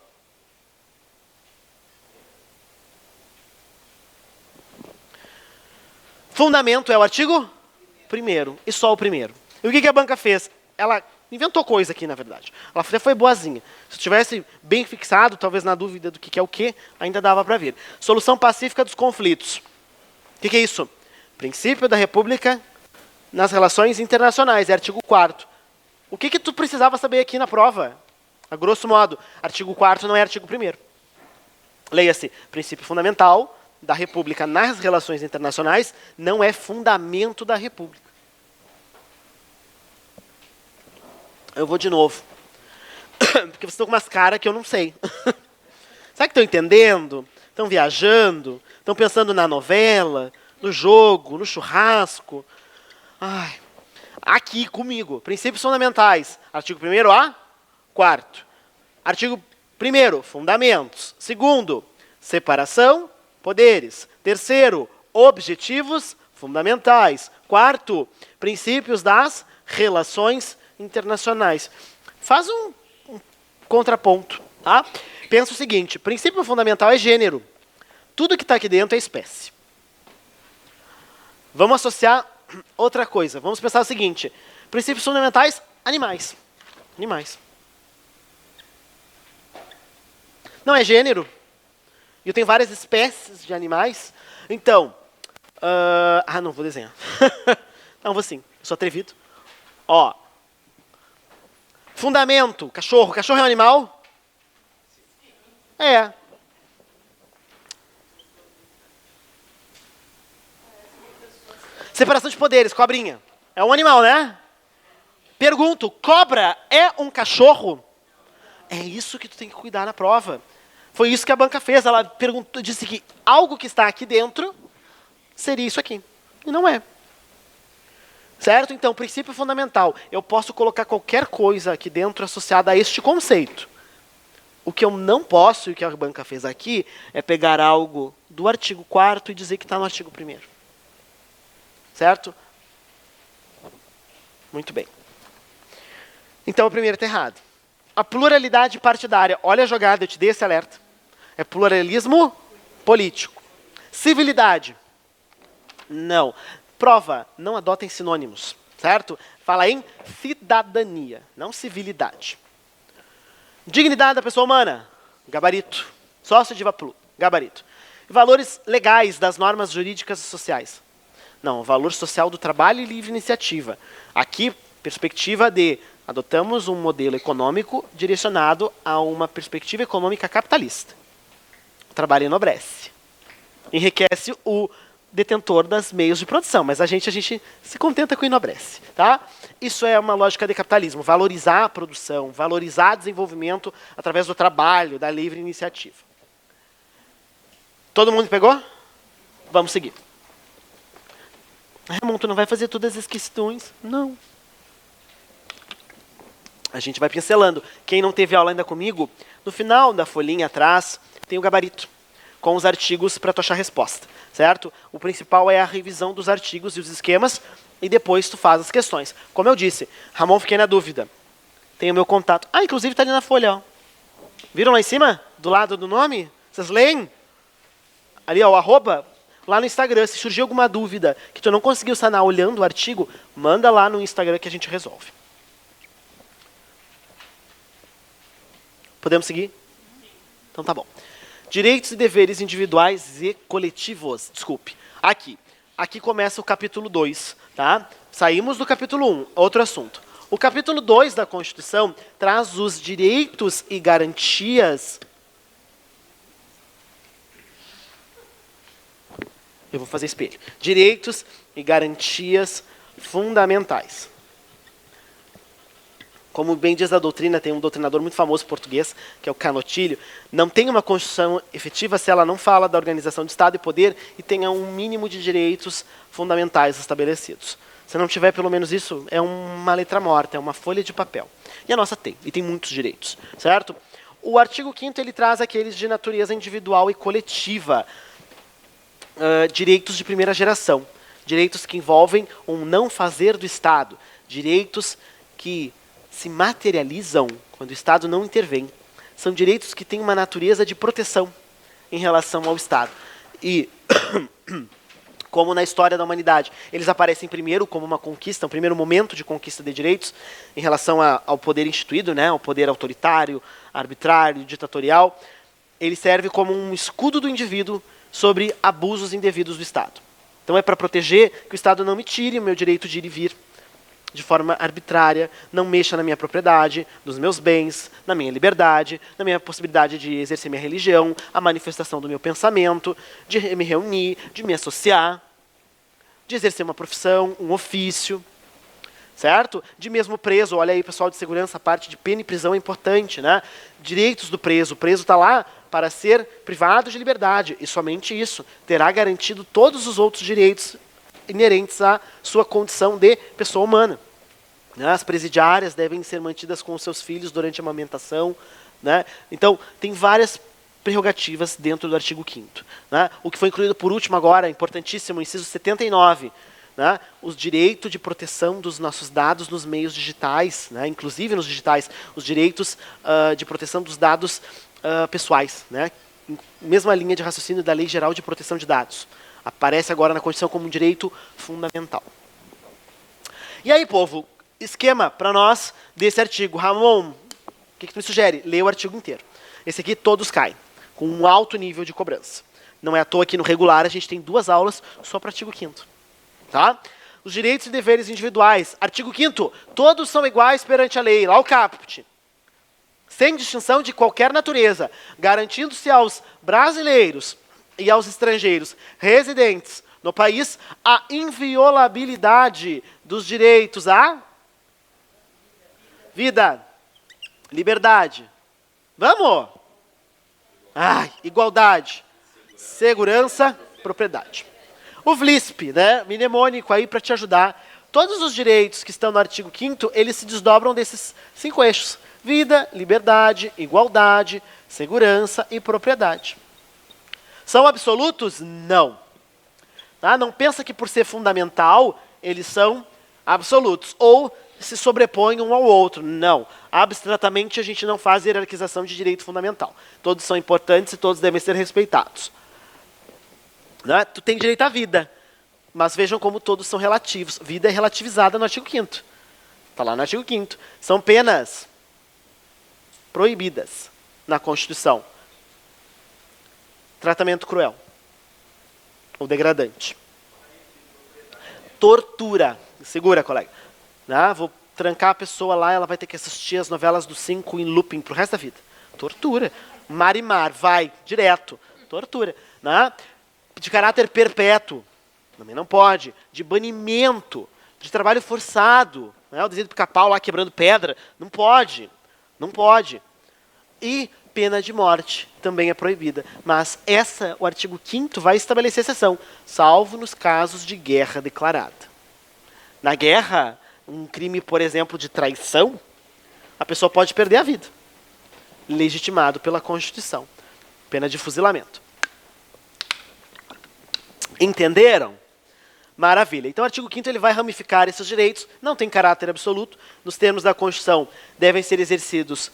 Fundamento é o artigo 1º, e só o 1º. E o que a banca fez? Ela inventou coisa aqui, na verdade. Ela foi boazinha. Se tivesse bem fixado, talvez na dúvida do que é o que, ainda dava para ver. Solução pacífica dos conflitos. O que é isso? Princípio da República nas relações internacionais, é artigo 4º. O que tu precisava saber aqui na prova? A grosso modo, artigo 4º não é artigo 1º. Leia-se, princípio fundamental da República nas relações internacionais não é fundamento da República. Eu vou de novo. Porque vocês estão com umas caras que eu não sei. Será que estão entendendo? Estão viajando? Estão pensando na novela, no jogo, no churrasco? Ai. aqui comigo. Princípios fundamentais. Artigo 1º a 4º. Artigo 1º, fundamentos. 2º, separação, poderes. 3º, objetivos fundamentais. 4º, princípios das relações internacionais. Faz um contraponto. Tá? Pensa o seguinte, princípio fundamental é gênero. Tudo que está aqui dentro é espécie. Vamos associar outra coisa. Vamos pensar o seguinte, princípios fundamentais, animais. Animais. Não é gênero. Eu tenho várias espécies de animais. Então, não vou desenhar. Não, vou sim. Eu sou atrevido. Ó. Fundamento, cachorro. Cachorro é um animal? É. Separação de poderes, cobrinha. É um animal, né? Pergunto, cobra é um cachorro? É isso que tu tem que cuidar na prova. Foi isso que a banca fez. Ela perguntou, disse que algo que está aqui dentro seria isso aqui. E não é. Certo? Então, princípio fundamental. Eu posso colocar qualquer coisa aqui dentro associada a este conceito. O que eu não posso, e o que a banca fez aqui, é pegar algo do artigo 4º e dizer que está no artigo 1º. Certo? Muito bem. Então, o primeiro está errado. A pluralidade partidária. Olha a jogada, eu te dei esse alerta. É pluralismo político. Civilidade. Não. Prova, não adotem sinônimos. Certo? Fala em cidadania, não civilidade. Dignidade da pessoa humana. Gabarito. Sócio de Vaplu. Gabarito. Valores legais das normas jurídicas e sociais. Não, valor social do trabalho e livre iniciativa. Aqui, perspectiva de adotamos um modelo econômico direcionado a uma perspectiva econômica capitalista. O trabalho enobrece. Enriquece o detentor dos meios de produção, mas a gente se contenta com o enobrece. Tá? Isso é uma lógica de capitalismo. Valorizar a produção, valorizar o desenvolvimento através do trabalho, da livre iniciativa. Todo mundo pegou? Vamos seguir. Ramon, tu não vai fazer todas as questões? Não. A gente vai pincelando. Quem não teve aula ainda comigo, no final da folhinha atrás, tem o gabarito, com os artigos para tu achar a resposta, certo? O principal é a revisão dos artigos e os esquemas, e depois tu faz as questões. Como eu disse, Ramon, fiquei na dúvida. Tem o meu contato. Ah, inclusive está ali na folha, ó. Viram lá em cima? Do lado do nome? Vocês leem? Ali, ó, o arroba. Lá no Instagram, se surgir alguma dúvida que tu não conseguiu sanar olhando o artigo, manda lá no Instagram que a gente resolve. Podemos seguir? Então tá bom. Direitos e deveres individuais e coletivos. Desculpe. Aqui começa o capítulo 2. Tá? Saímos do capítulo 1, outro assunto. O capítulo 2 da Constituição traz os direitos e garantias. Eu vou fazer espelho. Direitos e garantias fundamentais. Como bem diz a doutrina, tem um doutrinador muito famoso português, que é o Canotilho, não tem uma Constituição efetiva se ela não fala da organização de Estado e poder e tenha um mínimo de direitos fundamentais estabelecidos. Se não tiver pelo menos isso, é uma letra morta, é uma folha de papel. E a nossa tem, e tem muitos direitos, certo? O artigo 5º ele traz aqueles de natureza individual e coletiva, direitos de primeira geração, direitos que envolvem um não fazer do Estado, direitos que se materializam quando o Estado não intervém. São direitos que têm uma natureza de proteção em relação ao Estado. E, como na história da humanidade, eles aparecem primeiro como uma conquista, um primeiro momento de conquista de direitos em relação ao poder instituído, né, ao poder autoritário, arbitrário, ditatorial. Ele serve como um escudo do indivíduo sobre abusos indevidos do Estado. Então é para proteger que o Estado não me tire o meu direito de ir e vir de forma arbitrária, não mexa na minha propriedade, nos meus bens, na minha liberdade, na minha possibilidade de exercer minha religião, a manifestação do meu pensamento, de me reunir, de me associar, de exercer uma profissão, um ofício, certo? De mesmo preso, olha aí pessoal de segurança, a parte de pena e prisão é importante, né? Direitos do preso, o preso está lá para ser privado de liberdade, e somente isso terá garantido todos os outros direitos inerentes à sua condição de pessoa humana. né? As presidiárias devem ser mantidas com os seus filhos durante a amamentação, né? Então, tem várias prerrogativas dentro do artigo 5º. Né? O que foi incluído por último agora, importantíssimo, inciso 79, né? O direito de proteção dos nossos dados nos meios digitais, né? Inclusive nos digitais, os direitos de proteção dos dados pessoais, né? Mesma linha de raciocínio da Lei Geral de Proteção de Dados. Aparece agora na Constituição como um direito fundamental. E aí, povo, esquema para nós desse artigo. Ramon, o que tu me sugere? Lê o artigo inteiro. Esse aqui todos caem, com um alto nível de cobrança. Não é à toa que no regular a gente tem 2 aulas só para o artigo 5º. Tá? Os direitos e deveres individuais. Artigo 5º. Todos são iguais perante a lei. Lá o caput. Sem distinção de qualquer natureza, garantindo-se aos brasileiros e aos estrangeiros residentes no país a inviolabilidade dos direitos à vida, liberdade. Vamos? Igualdade, segurança, propriedade. O VLISP, né, mnemônico aí para te ajudar. Todos os direitos que estão no artigo 5º, eles se desdobram desses 5 eixos. Vida, liberdade, igualdade, segurança e propriedade. São absolutos? Não. Tá? Não pensa que por ser fundamental, eles são absolutos. Ou se sobrepõem um ao outro. Não. Abstratamente, a gente não faz hierarquização de direito fundamental. Todos são importantes e todos devem ser respeitados. Né? Tu tem direito à vida. Mas vejam como todos são relativos. Vida é relativizada no artigo 5º. Está lá no artigo 5º. São penas proibidas na Constituição. Tratamento cruel ou degradante. Tortura. Segura, colega. Vou trancar a pessoa lá, ela vai ter que assistir as novelas do 5 em looping pro resto da vida. Tortura. Mar e mar, vai, direto. Tortura. De caráter perpétuo. Também não pode. De banimento. De trabalho forçado. O desenho do pica-pau lá quebrando pedra. Não pode. Não pode. E pena de morte também é proibida. Mas o artigo 5º vai estabelecer exceção, salvo nos casos de guerra declarada. Na guerra, um crime, por exemplo, de traição, a pessoa pode perder a vida. Legitimado pela Constituição. Pena de fuzilamento. Entenderam? Maravilha. Então, o artigo 5º ele vai ramificar esses direitos, não tem caráter absoluto, nos termos da Constituição, devem ser exercidos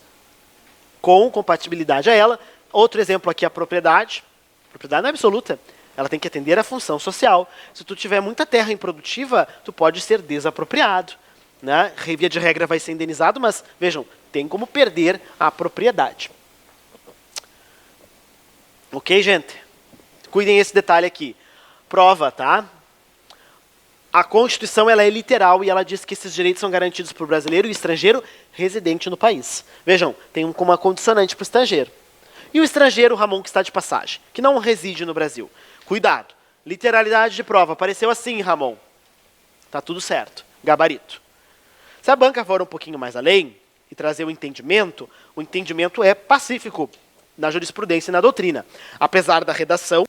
com compatibilidade a ela. Outro exemplo aqui é a propriedade. A propriedade não é absoluta, ela tem que atender à função social. Se tu tiver muita terra improdutiva, tu pode ser desapropriado. Né? Via de regra vai ser indenizado, mas, vejam, tem como perder a propriedade. Ok, gente? Cuidem esse detalhe aqui. Prova, tá? A Constituição ela é literal e ela diz que esses direitos são garantidos para o brasileiro e estrangeiro residente no país. Vejam, tem uma condicionante para o estrangeiro. E o estrangeiro, Ramon, que está de passagem, que não reside no Brasil. Cuidado. Literalidade de prova. Apareceu assim, Ramon. Tá tudo certo. Gabarito. Se a banca for um pouquinho mais além e trazer o entendimento é pacífico na jurisprudência e na doutrina. Apesar da redação,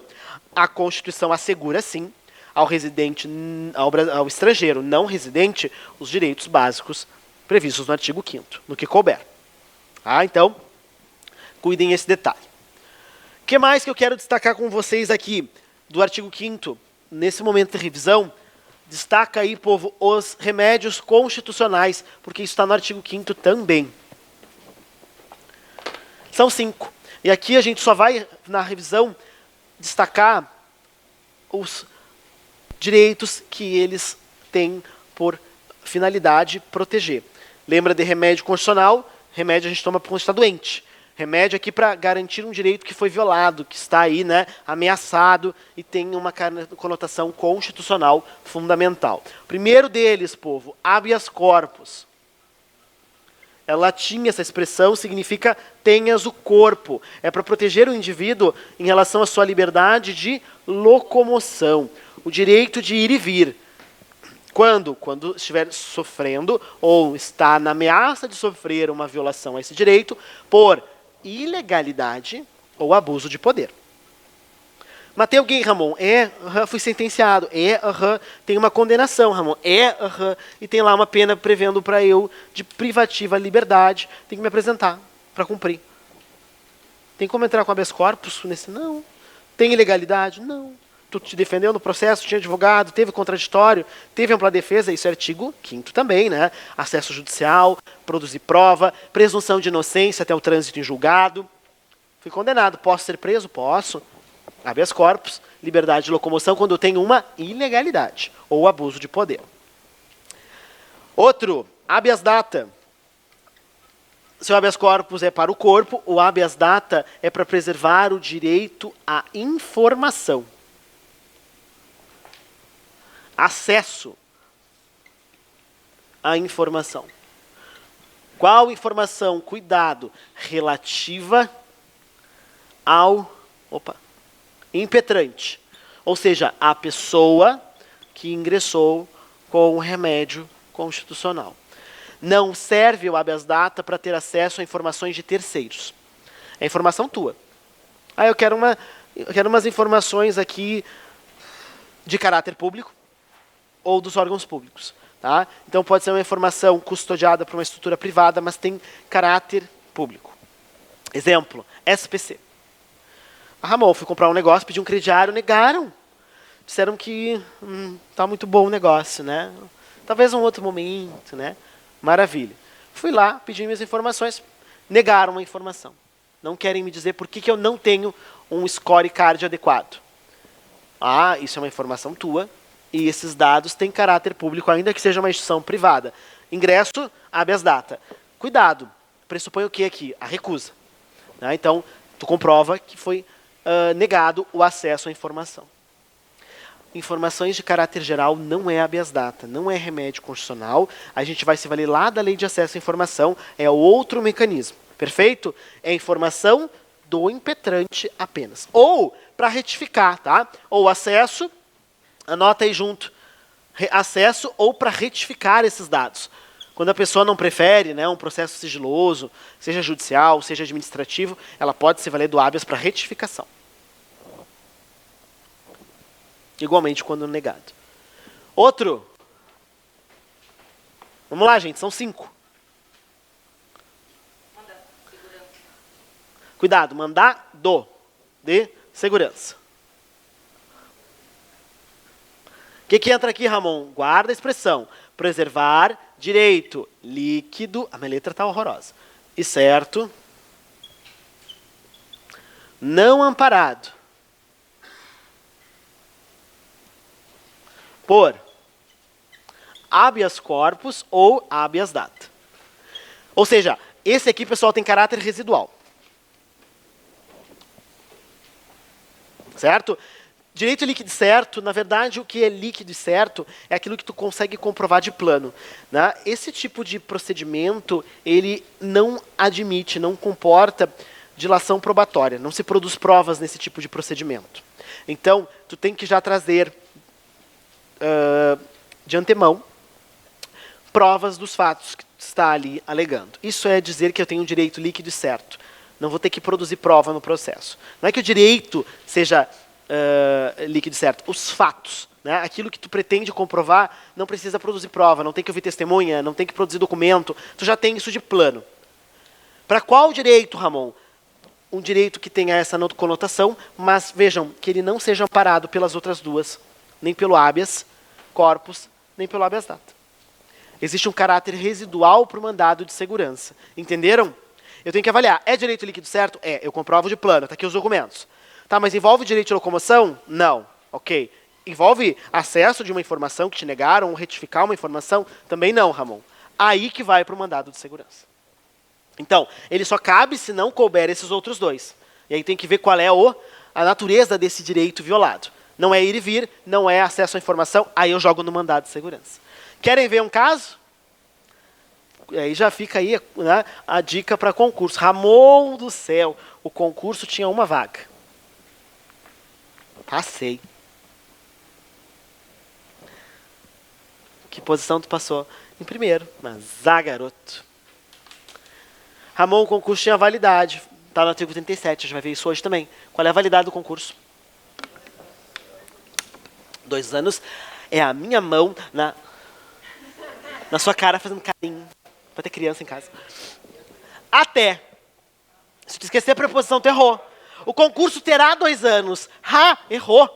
a Constituição assegura, sim, ao estrangeiro não residente, os direitos básicos previstos no artigo 5º, no que couber. Então, cuidem esse detalhe. O que mais que eu quero destacar com vocês aqui do artigo 5º, nesse momento de revisão? Destaca aí, povo, os remédios constitucionais, porque isso está no artigo 5º também. São 5. E aqui a gente só vai, na revisão, destacar os direitos que eles têm por finalidade proteger. Lembra de remédio constitucional? Remédio a gente toma quando está doente. Remédio aqui para garantir um direito que foi violado, que está aí, né, ameaçado e tem uma conotação constitucional fundamental. O primeiro deles, povo, habeas corpus. É latim essa expressão, significa tenhas o corpo. É para proteger o indivíduo em relação à sua liberdade de locomoção. O direito de ir e vir. Quando? Quando estiver sofrendo ou está na ameaça de sofrer uma violação a esse direito por ilegalidade ou abuso de poder. Matei alguém, Ramon? Fui sentenciado. Tem uma condenação, Ramon. E tem lá uma pena prevendo para eu de privativa liberdade. Tem que me apresentar para cumprir. Tem como entrar com habeas corpus nesse? Não. Tem ilegalidade? Não. Tu te defendeu no processo, tinha advogado, teve contraditório, teve ampla defesa, isso é artigo 5º também, né? Acesso judicial, produzir prova, presunção de inocência até o trânsito em julgado. Fui condenado. Posso ser preso? Posso. Habeas corpus, liberdade de locomoção quando eu tenho uma ilegalidade ou abuso de poder. Outro, habeas data. Se o habeas corpus é para o corpo, o habeas data é para preservar o direito à informação. Acesso à informação. Qual informação? Cuidado, relativa ao impetrante, ou seja, a pessoa que ingressou com o remédio constitucional. Não serve o habeas data para ter acesso a informações de terceiros. É informação tua. Eu quero umas informações aqui de caráter público ou dos órgãos públicos. Tá? Então pode ser uma informação custodiada por uma estrutura privada, mas tem caráter público. Exemplo, SPC. Ramon, fui comprar um negócio, pedi um crediário, negaram. Disseram que tá muito bom o negócio, né? Talvez um outro momento, né? Maravilha. Fui lá, pedi minhas informações, negaram a informação. Não querem me dizer por que eu não tenho um scorecard adequado. Isso é uma informação tua e esses dados têm caráter público, ainda que seja uma instituição privada. Ingresso, habeas data. Cuidado, pressupõe o que aqui? A recusa. Né? Então, tu comprova que foi negado o acesso à informação. Informações de caráter geral não é habeas data, não é remédio constitucional. A gente vai se valer lá da Lei de Acesso à Informação, é outro mecanismo. Perfeito? É informação do impetrante apenas. Ou para retificar, tá? Ou acesso, anota aí junto, acesso ou para retificar esses dados. Quando a pessoa não prefere, né, um processo sigiloso, seja judicial, seja administrativo, ela pode se valer do habeas para retificação. Igualmente quando negado. Outro. Vamos lá, gente, são 5. Cuidado, mandado de segurança. O que entra aqui, Ramon? Guarda a expressão. Preservar direito líquido. A minha letra está horrorosa. E certo. Não amparado. Por habeas corpus ou habeas data. Ou seja, esse aqui, pessoal, tem caráter residual. Certo? Direito líquido e certo, na verdade, o que é líquido e certo é aquilo que tu consegue comprovar de plano. Né? Esse tipo de procedimento, ele não admite, não comporta dilação probatória. Não se produz provas nesse tipo de procedimento. Então, tu tem que já trazer de antemão provas dos fatos que tu está ali alegando. Isso é dizer que eu tenho um direito líquido e certo. Não vou ter que produzir prova no processo. Não é que o direito seja líquido e certo. Os fatos, né? Aquilo que tu pretende comprovar, não precisa produzir prova, não tem que ouvir testemunha, não tem que produzir documento. Tu já tem isso de plano. Para qual direito, Ramon? Um direito que tenha essa conotação, mas vejam, que ele não seja amparado pelas outras duas. Nem pelo habeas corpus, nem pelo habeas data. Existe um caráter residual para o mandado de segurança. Entenderam? Eu tenho que avaliar. É direito líquido certo? É. Eu comprovo de plano. Está aqui os documentos. Tá, mas envolve direito de locomoção? Não. Ok. Envolve acesso de uma informação que te negaram ou retificar uma informação? Também não, Ramon. Aí que vai para o mandado de segurança. Então, ele só cabe se não couber esses outros dois. E aí tem que ver qual é a natureza desse direito violado. Não é ir e vir, não é acesso à informação, aí eu jogo no mandado de segurança. Querem ver um caso? Aí já fica aí, né, a dica para concurso. Ramon do céu, o concurso tinha uma vaga. Passei. Que posição tu passou? Em primeiro, mas garoto. Ramon, o concurso tinha validade. Está no artigo 37, a gente vai ver isso hoje também. Qual é a validade do concurso? 2 anos é a minha mão na sua cara fazendo carinho. Pra ter criança em casa. Até. Se tu esquecer a preposição, tu errou. O concurso terá 2 anos. Errou.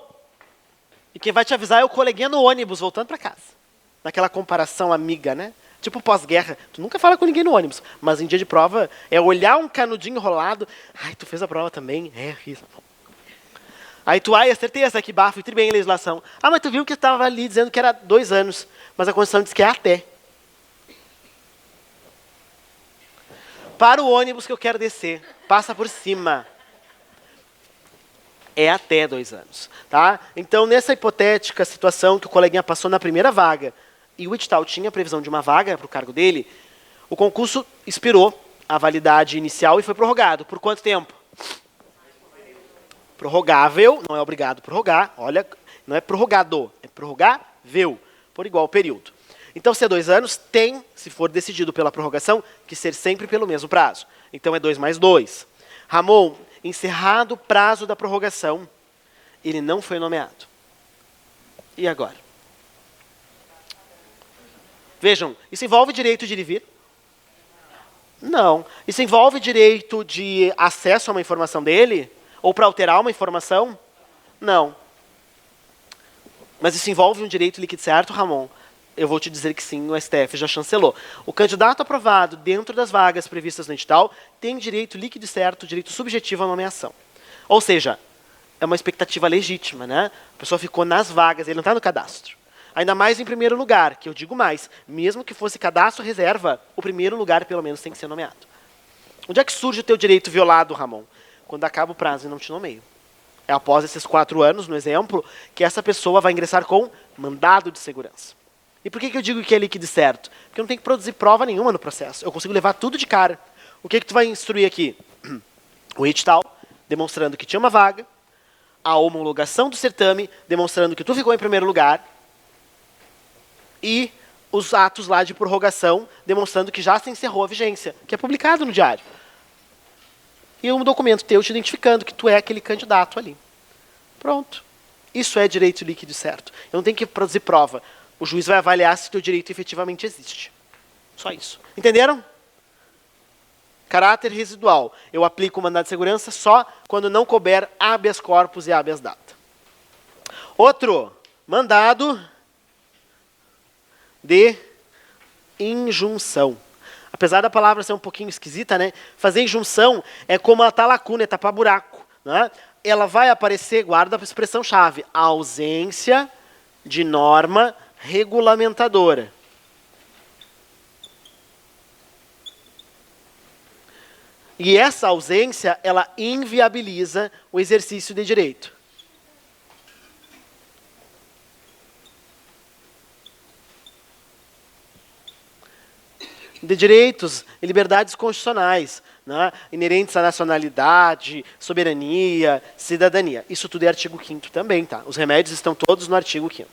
E quem vai te avisar é o coleguinha no ônibus, voltando pra casa. Naquela comparação amiga, né? Tipo pós-guerra. Tu nunca fala com ninguém no ônibus. Mas em dia de prova, é olhar um canudinho enrolado. Ai, tu fez a prova também? Fiz. Aí tu, acertei essa aqui, bafo, e bem em legislação. Mas tu viu que estava ali dizendo que era 2 anos. Mas a Constituição diz que é até. Para o ônibus que eu quero descer. Passa por cima. É até 2 anos. Tá? Então, nessa hipotética situação que o coleguinha passou na primeira vaga, e o edital tinha previsão de uma vaga para o cargo dele, o concurso expirou a validade inicial e foi prorrogado. Por quanto tempo? Prorrogável, não é obrigado a prorrogar. Olha, não é prorrogado, é prorrogável, por igual período. Então, se é 2 anos, tem, se for decidido pela prorrogação, que ser sempre pelo mesmo prazo. Então, é 2 mais 2. Ramon, encerrado o prazo da prorrogação, ele não foi nomeado. E agora? Vejam, isso envolve direito de ir e vir? Não. Isso envolve direito de acesso a uma informação dele? Ou para alterar uma informação? Não. Mas isso envolve um direito líquido certo, Ramon? Eu vou te dizer que sim, o STF já chancelou. O candidato aprovado dentro das vagas previstas no edital tem direito líquido certo, direito subjetivo à nomeação. Ou seja, é uma expectativa legítima, né? A pessoa ficou nas vagas, ele não está no cadastro. Ainda mais em primeiro lugar, que eu digo mais, mesmo que fosse cadastro reserva, o primeiro lugar pelo menos tem que ser nomeado. Onde é que surge o teu direito violado, Ramon? Quando acaba o prazo e não te nomeio. É após esses 4 anos, no exemplo, que essa pessoa vai ingressar com mandado de segurança. E por que eu digo que é líquido certo? Porque eu não tenho que produzir prova nenhuma no processo. Eu consigo levar tudo de cara. O que tu vai instruir aqui? O edital, demonstrando que tinha uma vaga, a homologação do certame, demonstrando que tu ficou em primeiro lugar, e os atos lá de prorrogação, demonstrando que já se encerrou a vigência, que é publicado no diário. E um documento teu te identificando que tu é aquele candidato ali. Pronto. Isso é direito líquido certo. Eu não tenho que produzir prova. O juiz vai avaliar se o teu direito efetivamente existe. Só isso. Entenderam? Caráter residual. Eu aplico o mandado de segurança só quando não couber habeas corpus e habeas data. Outro, mandado de injunção. Apesar da palavra ser um pouquinho esquisita, né? Fazer injunção é como matar lacuna, é tapar buraco. Né? Ela vai aparecer, guarda a expressão-chave, a ausência de norma regulamentadora. E essa ausência, ela inviabiliza o exercício de direito. De direitos e liberdades constitucionais, né, inerentes à nacionalidade, soberania, cidadania. Isso tudo é artigo 5º também, tá? Os remédios estão todos no artigo 5º.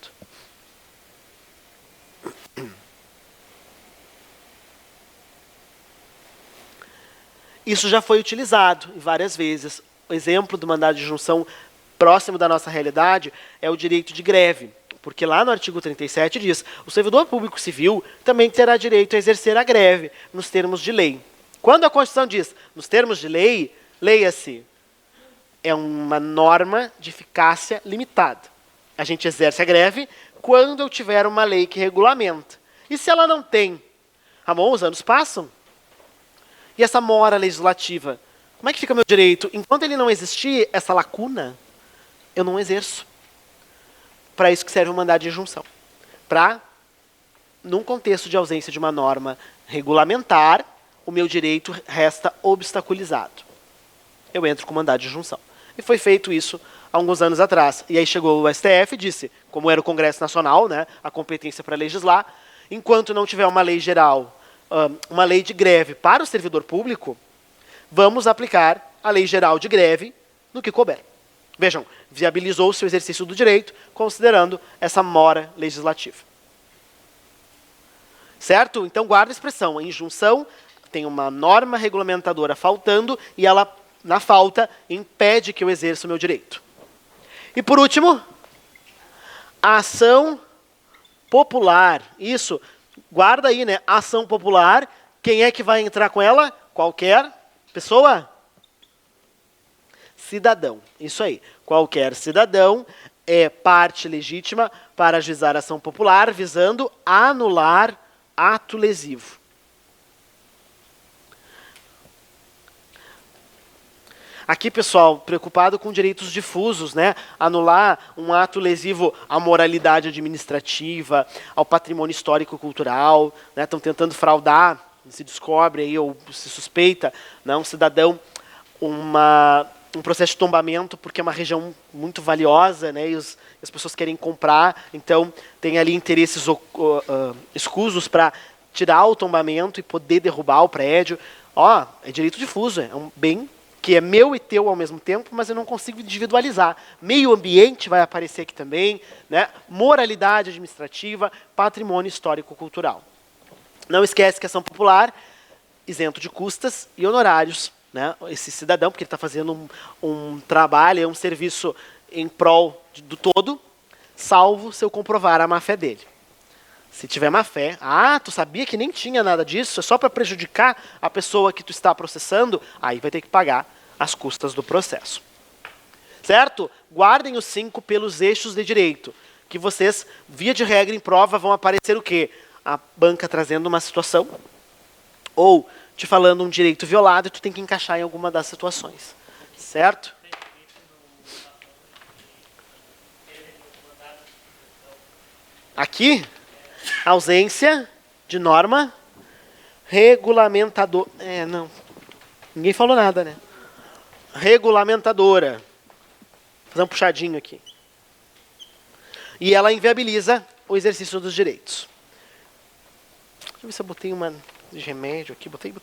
Isso já foi utilizado várias vezes. O exemplo do mandado de injunção próximo da nossa realidade é o direito de greve. Porque lá no artigo 37 diz, o servidor público civil também terá direito a exercer a greve nos termos de lei. Quando a Constituição diz, nos termos de lei, leia-se, é uma norma de eficácia limitada. A gente exerce a greve quando eu tiver uma lei que regulamenta. E se ela não tem? Ramon, os anos passam. E essa mora legislativa? Como é que fica o meu direito? Enquanto ele não existir, essa lacuna, eu não exerço. Para isso que serve o mandado de injunção. Para, num contexto de ausência de uma norma regulamentar, o meu direito resta obstaculizado. Eu entro com mandado de injunção. E foi feito isso há alguns anos atrás. E aí chegou o STF e disse, como era o Congresso Nacional, né, a competência para legislar, enquanto não tiver uma lei geral, uma lei de greve para o servidor público, vamos aplicar a lei geral de greve no que couber. Vejam, viabilizou-se o exercício do direito, considerando essa mora legislativa. Certo? Então, guarda a expressão. A injunção tem uma norma regulamentadora faltando e ela, na falta, impede que eu exerça o meu direito. E, por último, Ação popular. Isso. Guarda aí, né? Ação popular. Quem é que vai entrar com ela? Qualquer pessoa? Cidadão. Isso aí. Qualquer cidadão é parte legítima para ajuizar ação popular visando anular ato lesivo. Aqui, pessoal, preocupado com direitos difusos, né? Anular um ato lesivo à moralidade administrativa, ao patrimônio histórico-cultural, né? Estão tentando fraudar, se descobre aí, ou se suspeita, né? Um cidadão, um processo de tombamento, porque é uma região muito valiosa, né? E as pessoas querem comprar, então tem ali interesses escusos para tirar o tombamento e poder derrubar o prédio. Ó, é direito difuso, é um bem que é meu e teu ao mesmo tempo, mas eu não consigo individualizar. Meio ambiente vai aparecer aqui também, né? Moralidade administrativa, patrimônio histórico-cultural. Não esquece que ação popular, isento de custas e honorários, né? Esse cidadão, porque ele está fazendo um trabalho, um serviço em prol do todo, salvo se eu comprovar a má-fé dele. Se tiver má-fé, tu sabia que nem tinha nada disso, é só para prejudicar a pessoa que tu está processando, aí vai ter que pagar as custas do processo. Certo? Guardem os 5 pelos eixos de direito, que vocês, via de regra, em prova, vão aparecer o quê? A banca trazendo uma situação, ou te falando um direito violado, e tu tem que encaixar em alguma das situações. Certo? Aqui, ausência de norma regulamentadora. Não. Ninguém falou nada, né? Regulamentadora. Vou fazer um puxadinho aqui. E ela inviabiliza o exercício dos direitos. Deixa eu ver se eu botei uma de remédio aqui. Botei.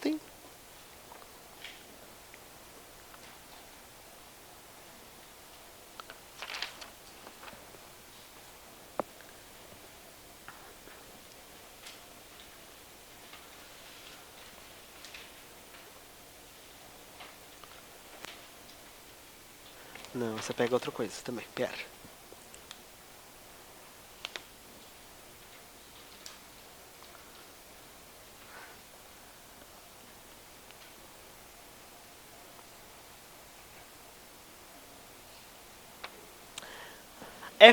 Não, você pega outra coisa também. Pera.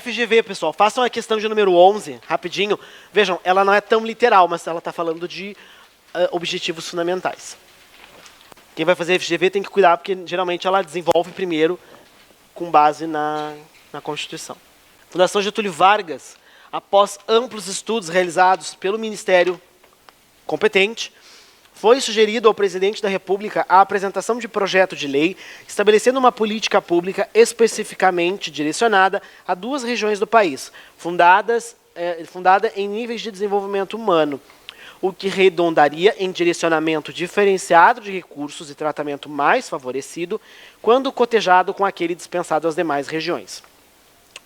FGV, pessoal, façam a questão de número 11, rapidinho. Vejam, ela não é tão literal, mas ela está falando de objetivos fundamentais. Quem vai fazer FGV tem que cuidar, porque geralmente ela desenvolve primeiro com base na Constituição. Fundação Getúlio Vargas, após amplos estudos realizados pelo Ministério competente, foi sugerido ao presidente da República a apresentação de projeto de lei estabelecendo uma política pública especificamente direcionada a 2 regiões do país, fundada em níveis de desenvolvimento humano, o que redundaria em direcionamento diferenciado de recursos e tratamento mais favorecido quando cotejado com aquele dispensado às demais regiões.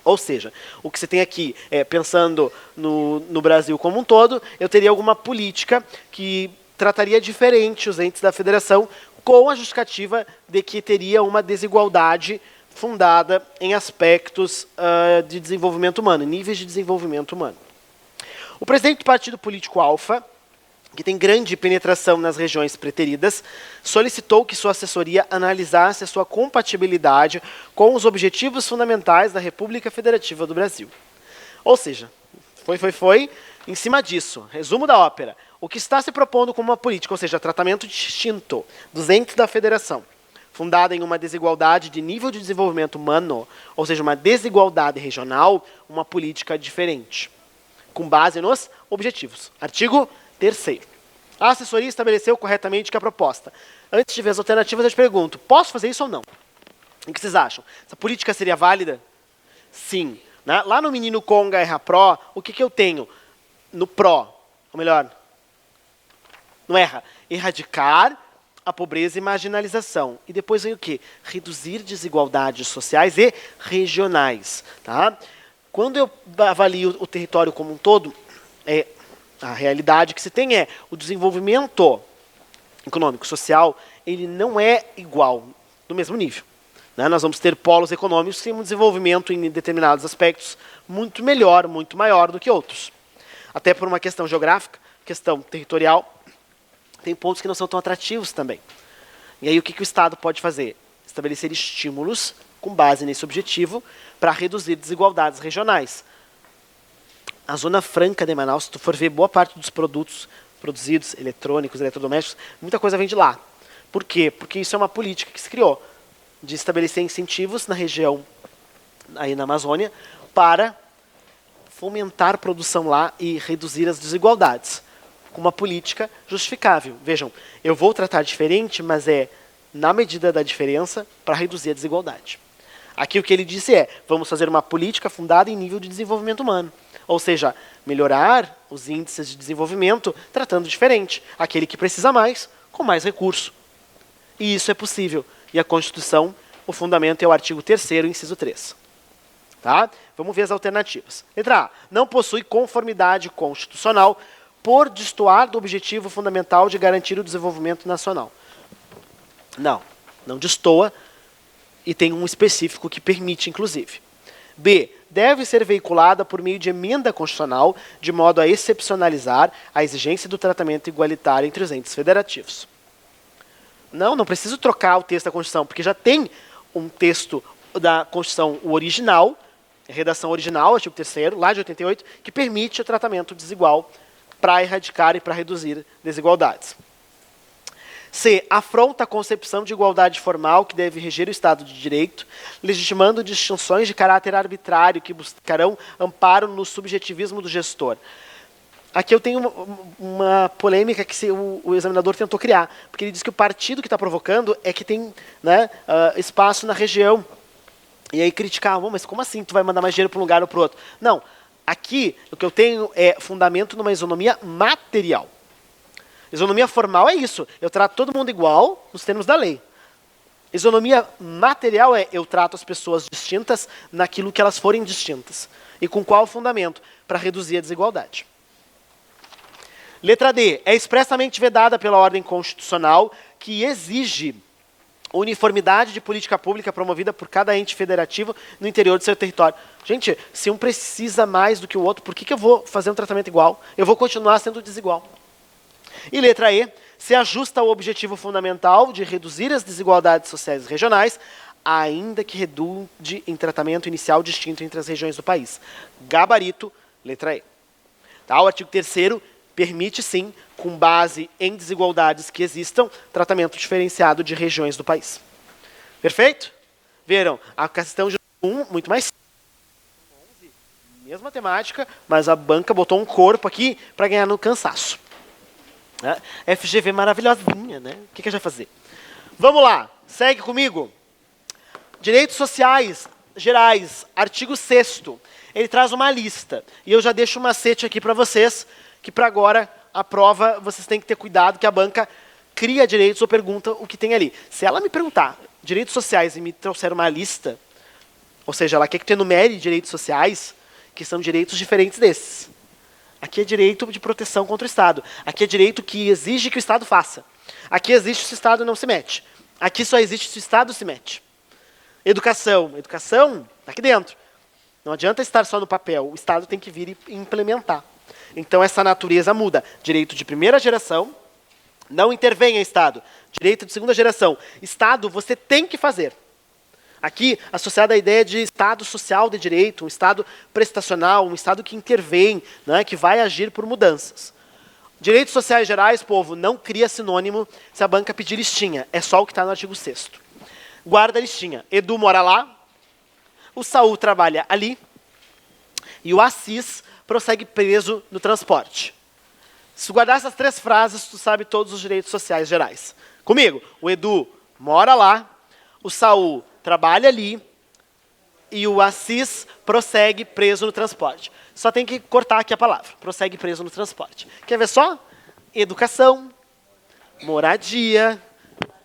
Ou seja, o que você tem aqui, pensando no Brasil como um todo, eu teria alguma política que trataria diferente os entes da federação com a justificativa de que teria uma desigualdade fundada em aspectos de desenvolvimento humano, níveis de desenvolvimento humano. O presidente do partido político Alfa, que tem grande penetração nas regiões preteridas, solicitou que sua assessoria analisasse a sua compatibilidade com os objetivos fundamentais da República Federativa do Brasil. Ou seja, foi, em cima disso, resumo da ópera, o que está se propondo como uma política, ou seja, tratamento distinto dos entes da federação, fundada em uma desigualdade de nível de desenvolvimento humano, ou seja, uma desigualdade regional, uma política diferente, com base nos objetivos. Artigo 3º. A assessoria estabeleceu corretamente que a proposta. Antes de ver as alternativas, eu te pergunto, posso fazer isso ou não? O que vocês acham? Essa política seria válida? Sim. Né? Lá no Menino Conga Erra Pro, o que eu tenho? No Pro, ou melhor, não erra, erradicar a pobreza e marginalização. E depois vem o quê? Reduzir desigualdades sociais e regionais. Tá? Quando eu avalio o território como um todo, a realidade que se tem é o desenvolvimento econômico, social, ele não é igual, no mesmo nível. né? Nós vamos ter polos econômicos que têm um desenvolvimento em determinados aspectos muito melhor, muito maior do que outros. Até por uma questão geográfica, questão territorial, tem pontos que não são tão atrativos também. E aí o que o Estado pode fazer? Estabelecer estímulos com base nesse objetivo para reduzir desigualdades regionais. A Zona Franca de Manaus, se tu for ver boa parte dos produtos produzidos, eletrônicos, eletrodomésticos, muita coisa vem de lá. Por quê? Porque isso é uma política que se criou, de estabelecer incentivos na região, aí na Amazônia, para fomentar a produção lá e reduzir as desigualdades, com uma política justificável. Vejam, eu vou tratar diferente, mas é na medida da diferença para reduzir a desigualdade. Aqui o que ele disse é, vamos fazer uma política fundada em nível de desenvolvimento humano. Ou seja, melhorar os índices de desenvolvimento tratando diferente. Aquele que precisa mais, com mais recurso. E isso é possível. E a Constituição, o fundamento é o artigo 3º, inciso 3. Tá? Vamos ver as alternativas. Letra A. Não possui conformidade constitucional por destoar do objetivo fundamental de garantir o desenvolvimento nacional. Não, não destoa e tem um específico que permite, inclusive. B. Deve ser veiculada por meio de emenda constitucional, de modo a excepcionalizar a exigência do tratamento igualitário entre os entes federativos. Não preciso trocar o texto da Constituição, porque já tem um texto da Constituição, o original, a redação original, artigo 3º, lá de 88, que permite o tratamento desigual para erradicar e para reduzir desigualdades. C. Afronta a concepção de igualdade formal que deve reger o Estado de Direito, legitimando distinções de caráter arbitrário que buscarão amparo no subjetivismo do gestor. Aqui eu tenho uma polêmica que o examinador tentou criar, porque ele diz que o partido que está provocando é que tem, né, espaço na região. E aí criticar, mas como assim tu vai mandar mais dinheiro para um lugar ou para o outro? Não, aqui o que eu tenho é fundamento numa isonomia material. Isonomia formal é isso, eu trato todo mundo igual nos termos da lei. Isonomia material é eu trato as pessoas distintas naquilo que elas forem distintas. E com qual fundamento? Para reduzir a desigualdade. Letra D. É expressamente vedada pela ordem constitucional que exige uniformidade de política pública promovida por cada ente federativo no interior do seu território. Gente, se um precisa mais do que o outro, por que eu vou fazer um tratamento igual? Eu vou continuar sendo desigual. E letra E, se ajusta ao objetivo fundamental de reduzir as desigualdades sociais e regionais, ainda que redunde em tratamento inicial distinto entre as regiões do país. Gabarito, letra E. Tá, o artigo 3º permite, sim, com base em desigualdades que existam, tratamento diferenciado de regiões do país. Perfeito? Viram? A questão de 1, muito mais simples. Mesma temática, mas a banca botou um corpo aqui para ganhar no cansaço. FGV maravilhosinha, né? O que a gente vai fazer? Vamos lá, segue comigo. Direitos sociais gerais, artigo 6º. Ele traz uma lista. E eu já deixo um macete aqui para vocês, que para agora a prova vocês têm que ter cuidado que a banca cria direitos ou pergunta o que tem ali. Se ela me perguntar direitos sociais e me trouxer uma lista, ou seja, ela quer que tu enumere direitos sociais, que são direitos diferentes desses. Aqui é direito de proteção contra o Estado. Aqui é direito que exige que o Estado faça. Aqui existe se o Estado não se mete. Aqui só existe se o Estado se mete. Educação. Educação está aqui dentro. Não adianta estar só no papel. O Estado tem que vir e implementar. Então essa natureza muda. Direito de primeira geração, não intervenha Estado. Direito de segunda geração. Estado, você tem que fazer. Aqui, associada à ideia de Estado social de direito, um Estado prestacional, um Estado que intervém, né, que vai agir por mudanças. Direitos sociais gerais, povo, não cria sinônimo se a banca pedir listinha. É só o que está no artigo 6º. Guarda a listinha. Edu mora lá, o Saul trabalha ali e o Assis prossegue preso no transporte. Se tu guardar essas 3 frases, tu sabe todos os direitos sociais gerais. Comigo, o Edu mora lá, o Saul trabalha ali e o Assis prossegue preso no transporte. Só tem que cortar aqui a palavra. Prossegue preso no transporte. Quer ver só? Educação, moradia,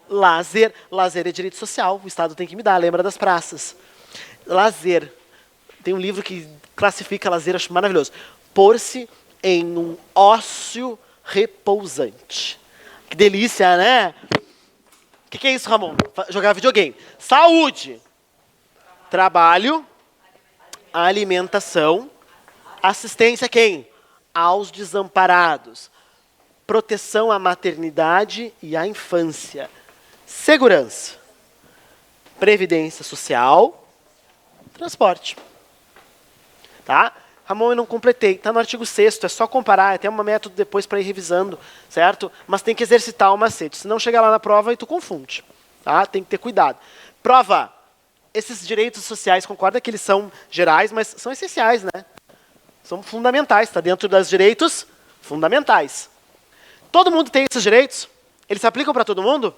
lazer. Lazer é direito social. O Estado tem que me dar. Lembra das praças. Lazer. Tem um livro que classifica lazer, acho maravilhoso. Pôr-se em um ócio repousante. Que delícia, né? O que é isso, Ramon? Jogar videogame. Saúde. Trabalho. Alimentação. Assistência a quem? Aos desamparados. Proteção à maternidade e à infância. Segurança. Previdência social. Transporte. Tá? Ramon, eu não completei. Está no artigo 6º, é só comparar, tem um método depois para ir revisando, certo? Mas tem que exercitar o macete, senão chega lá na prova e tu confunde. Tá? Tem que ter cuidado. Prova. Esses direitos sociais, concorda que eles são gerais, mas são essenciais, né? São fundamentais, está dentro dos direitos fundamentais. Todo mundo tem esses direitos? Eles se aplicam para todo mundo?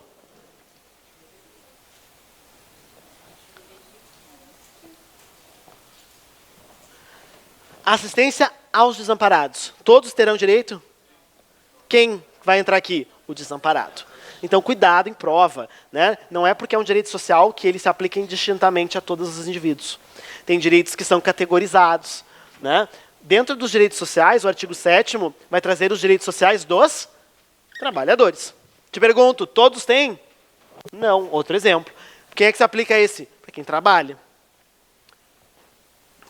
Assistência aos desamparados. Todos terão direito? Quem vai entrar aqui? O desamparado. Então, cuidado em prova. Né? Não é porque é um direito social que ele se aplica indistintamente a todos os indivíduos. Tem direitos que são categorizados. Né? Dentro dos direitos sociais, o artigo 7º vai trazer os direitos sociais dos trabalhadores. Te pergunto, todos têm? Não. Outro exemplo. Quem é que se aplica a esse? Para quem trabalha.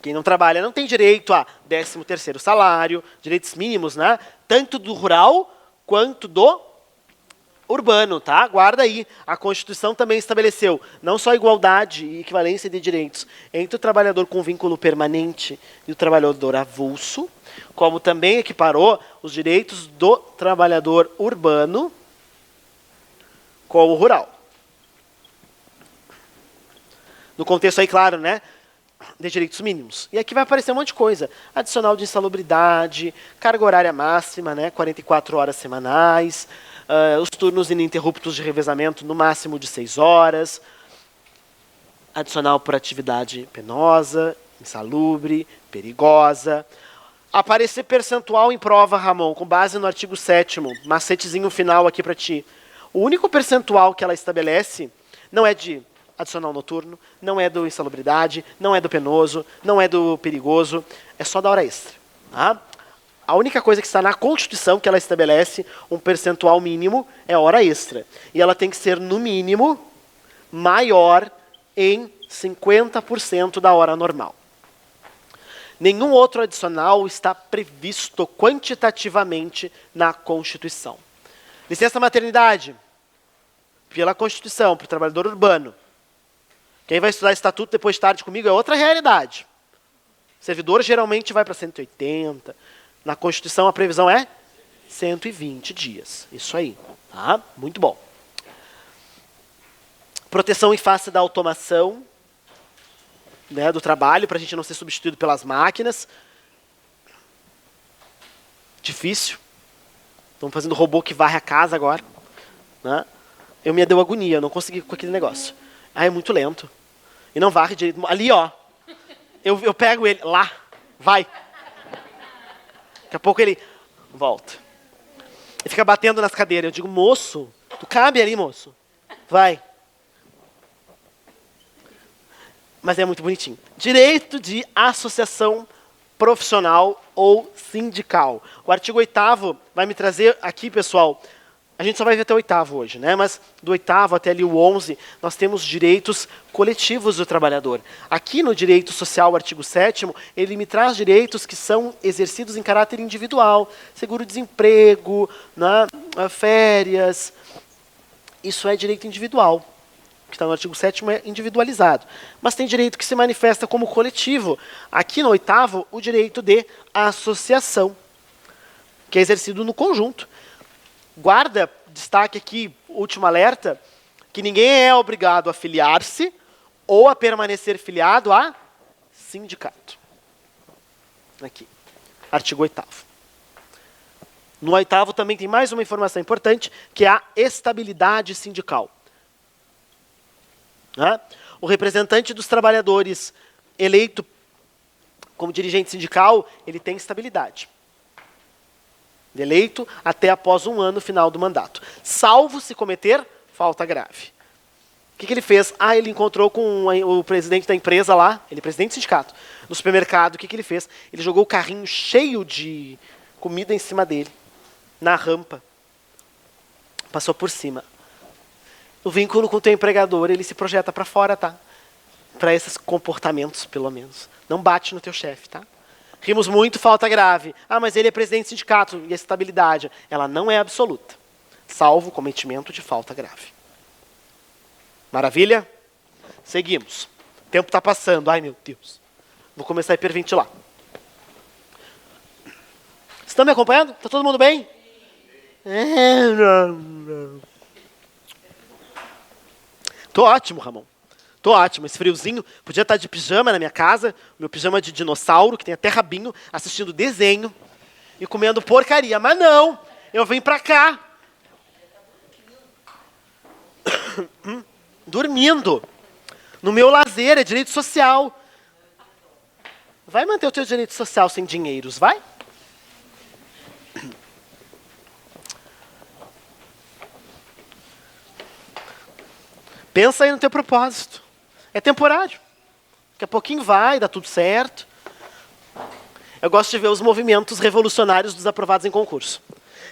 Quem não trabalha não tem direito a 13º salário, direitos mínimos, né? Tanto do rural quanto do urbano, tá? Guarda aí. A Constituição também estabeleceu não só igualdade e equivalência de direitos entre o trabalhador com vínculo permanente e o trabalhador avulso, como também equiparou os direitos do trabalhador urbano com o rural. No contexto aí, claro, né? De direitos mínimos. E aqui vai aparecer um monte de coisa. Adicional de insalubridade, carga horária máxima, né, 44 horas semanais, os turnos ininterruptos de revezamento no máximo de 6 horas, adicional por atividade penosa, insalubre, perigosa. Aparecer percentual em prova, Ramon, com base no artigo 7º, macetezinho final aqui para ti. O único percentual que ela estabelece não é de adicional noturno, não é do insalubridade, não é do penoso, não é do perigoso, é só da hora extra. Tá? A única coisa que está na Constituição que ela estabelece um percentual mínimo é a hora extra. E ela tem que ser, no mínimo, maior em 50% da hora normal. Nenhum outro adicional está previsto quantitativamente na Constituição. Licença maternidade, pela Constituição, para o trabalhador urbano. Quem vai estudar estatuto depois de tarde comigo é outra realidade. O servidor geralmente vai para 180. Na Constituição a previsão é 120 dias. Isso aí. Tá? Muito bom. Proteção em face da automação, né, do trabalho, para a gente não ser substituído pelas máquinas. Difícil. Estamos fazendo robô que varre a casa agora. Né? Eu me deu agonia, eu não consegui com aquele negócio. Ah, é muito lento. E não varre direito. Ali, ó. Eu pego ele. Lá. Vai. Daqui a pouco ele volta. E fica batendo nas cadeiras. Eu digo, moço, tu cabe ali, moço. Vai. Mas é muito bonitinho. Direito de associação profissional ou sindical. O artigo 8º vai me trazer aqui, pessoal. A gente só vai ver até o 8º hoje, né? Mas do 8º até ali o 11, nós temos direitos coletivos do trabalhador. Aqui no direito social, o artigo 7º, ele me traz direitos que são exercidos em caráter individual. Seguro-desemprego, né? Férias. Isso é direito individual. O que está no artigo 7º é individualizado. Mas tem direito que se manifesta como coletivo. Aqui no 8º, o direito de associação, que é exercido no conjunto. Guarda, destaque aqui, último alerta, que ninguém é obrigado a filiar-se ou a permanecer filiado a sindicato. Aqui, artigo 8º. No 8º também tem mais uma informação importante, que é a estabilidade sindical. Né? O representante dos trabalhadores eleito como dirigente sindical, ele tem estabilidade. Eleito até após 1 ano final do mandato. Salvo se cometer falta grave. O que ele fez? Ah, ele encontrou com o presidente da empresa lá, ele é presidente do sindicato, no supermercado. O que ele fez? Ele jogou o carrinho cheio de comida em cima dele, na rampa. Passou por cima. O vínculo com o teu empregador, ele se projeta para fora, tá? Para esses comportamentos, pelo menos. Não bate no teu chefe, tá? Rimos muito, falta grave. Ah, mas ele é presidente do sindicato e a estabilidade. Ela não é absoluta, salvo o cometimento de falta grave. Maravilha? Seguimos. O tempo está passando. Ai, meu Deus. Vou começar a hiperventilar. Estão me acompanhando? Está todo mundo bem? Tô ótimo, Ramon. Tô ótimo. Esse friozinho, podia estar de pijama na minha casa, meu pijama de dinossauro, que tem até rabinho, assistindo desenho e comendo porcaria. Mas não, eu vim pra cá. Dormindo. No meu lazer, é direito social. Vai manter o teu direito social sem dinheiros, vai? Pensa aí no teu propósito. É temporário. Daqui a pouquinho vai, dá tudo certo. Eu gosto de ver os movimentos revolucionários dos aprovados em concurso.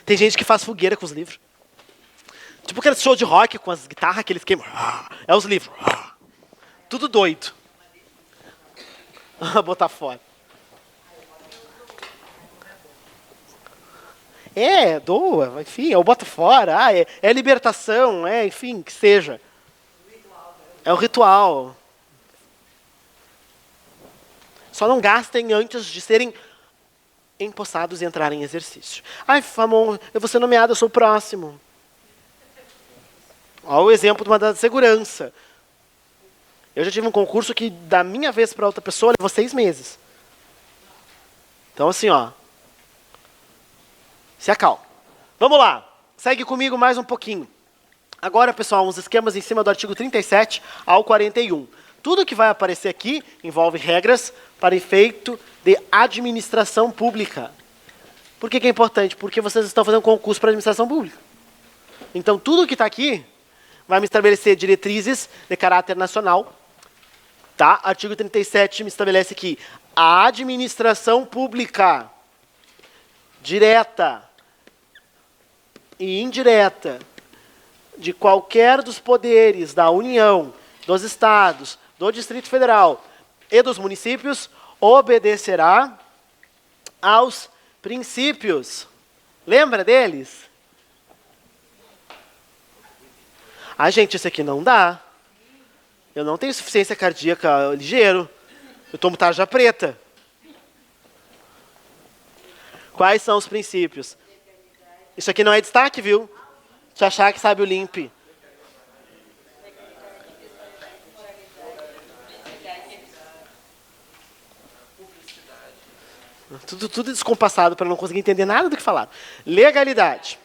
Tem gente que faz fogueira com os livros. Tipo aquele show de rock com as guitarras que eles queimam. É os livros. Tudo doido. Botar fora. Doa, enfim, ou bota fora. É libertação, enfim, que seja. É o ritual. Só não gastem antes de serem empossados e entrarem em exercício. Ai, Ramon, eu vou ser nomeado, eu sou o próximo. Olha o exemplo de uma da segurança. Eu já tive um concurso que, da minha vez para outra pessoa, levou 6 meses. Então, assim, se acalma. Vamos lá. Segue comigo mais um pouquinho. Agora, pessoal, uns esquemas em cima do artigo 37 ao 41. Tudo que vai aparecer aqui envolve regras para efeito de administração pública. Por que é importante? Porque vocês estão fazendo concurso para administração pública. Então, tudo que está aqui vai me estabelecer diretrizes de caráter nacional. Tá? Artigo 37 me estabelece que a administração pública, direta e indireta, de qualquer dos poderes da União, dos Estados, do Distrito Federal e dos municípios, obedecerá aos princípios. Lembra deles? Gente, isso aqui não dá. Eu não tenho insuficiência cardíaca ligeiro. Eu tomo tarja preta. Quais são os princípios? Isso aqui não é destaque, viu? Se achar que sabe o limpe. Tudo descompassado para não conseguir entender nada do que falaram. Legalidade.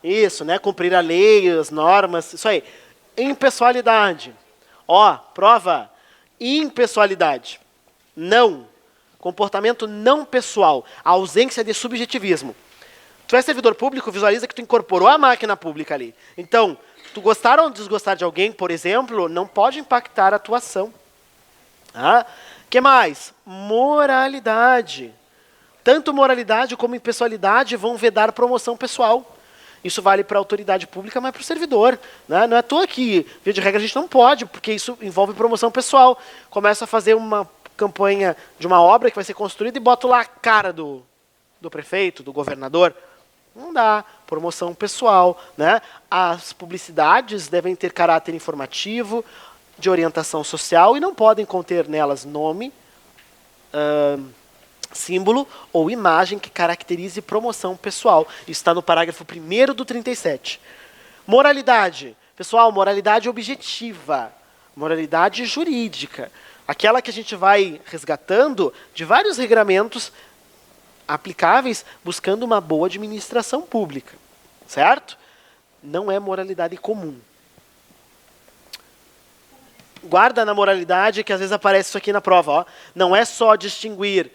Isso, né? Cumprir a lei, as normas, isso aí. Impessoalidade. Prova. Impessoalidade. Não. Comportamento não pessoal. A ausência de subjetivismo. Tu é servidor público, visualiza que tu incorporou a máquina pública ali. Então, tu gostar ou desgostar de alguém, por exemplo, não pode impactar a tua ação. Que mais? Moralidade. Tanto moralidade como impessoalidade vão vedar promoção pessoal. Isso vale para a autoridade pública, mas para o servidor. Né? Não é à toa que, via de regra, a gente não pode, porque isso envolve promoção pessoal. Começa a fazer uma campanha de uma obra que vai ser construída e bota lá a cara do prefeito, do governador. Não dá. Promoção pessoal. Né? As publicidades devem ter caráter informativo, de orientação social, e não podem conter nelas nome, símbolo ou imagem que caracterize promoção pessoal. Isso está no parágrafo 1º do 37. Moralidade. Pessoal, moralidade objetiva. Moralidade jurídica. Aquela que a gente vai resgatando de vários regramentos aplicáveis buscando uma boa administração pública. Certo? Não é moralidade comum. Guarda na moralidade que às vezes aparece isso aqui na prova. Não é só distinguir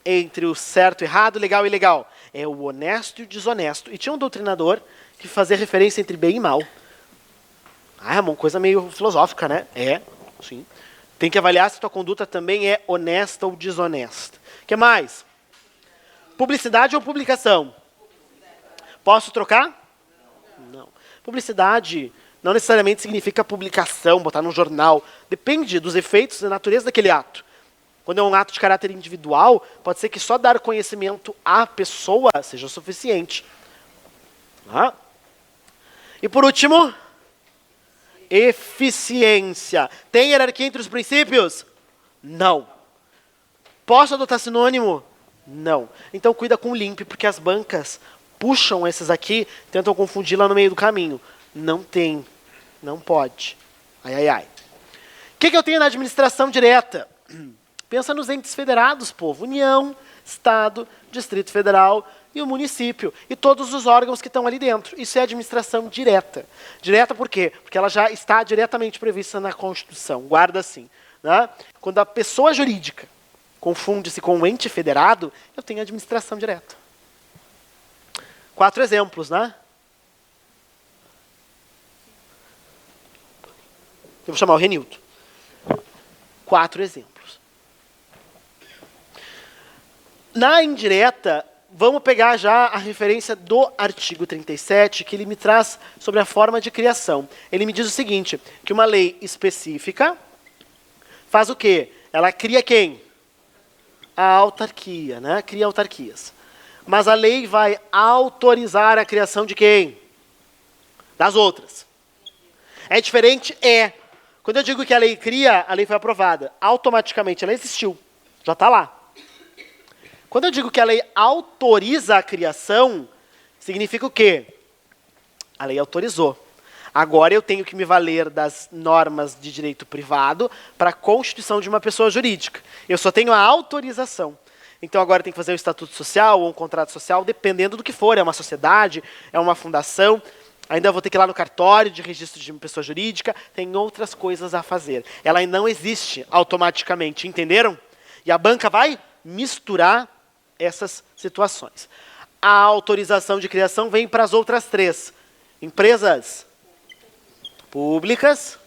entre o certo e errado, legal e ilegal. É o honesto e o desonesto. E tinha um doutrinador que fazia referência entre bem e mal. Ramon, coisa meio filosófica, né? Sim. Tem que avaliar se tua conduta também é honesta ou desonesta. O que mais? Publicidade ou publicação? Posso trocar? Não. Publicidade não necessariamente significa publicação, botar num jornal. Depende dos efeitos e da natureza daquele ato. Quando é um ato de caráter individual, pode ser que só dar conhecimento à pessoa seja o suficiente. Tá? E por último, eficiência. Tem hierarquia entre os princípios? Não. Posso adotar sinônimo? Não. Então cuida com o limpe, porque as bancas puxam esses aqui, tentam confundir lá no meio do caminho. Não tem. Não pode. Ai, ai, ai. O que eu tenho na administração direta? Pensa nos entes federados, povo. União, Estado, Distrito Federal e o município. E todos os órgãos que estão ali dentro. Isso é administração direta. Direta por quê? Porque ela já está diretamente prevista na Constituição. Guarda assim. Né? Quando a pessoa jurídica confunde-se com um ente federado, eu tenho administração direta. 4 exemplos, né? Eu vou chamar o Renildo. 4 exemplos. Na indireta, vamos pegar já a referência do artigo 37, que ele me traz sobre a forma de criação. Ele me diz o seguinte, que uma lei específica faz o quê? Ela cria quem? A autarquia, né? Cria autarquias. Mas a lei vai autorizar a criação de quem? Das outras. É diferente? É. Quando eu digo que a lei cria, a lei foi aprovada. Automaticamente ela existiu. Já está lá. Quando eu digo que a lei autoriza a criação, significa o quê? A lei autorizou. Agora eu tenho que me valer das normas de direito privado para a constituição de uma pessoa jurídica. Eu só tenho a autorização. Então agora eu tenho que fazer um estatuto social ou um contrato social, dependendo do que for. É uma sociedade, é uma fundação. Ainda vou ter que ir lá no cartório de registro de uma pessoa jurídica. Tem outras coisas a fazer. Ela não existe automaticamente, entenderam? E a banca vai misturar essas situações. A autorização de criação vem para as outras 3. Empresas públicas,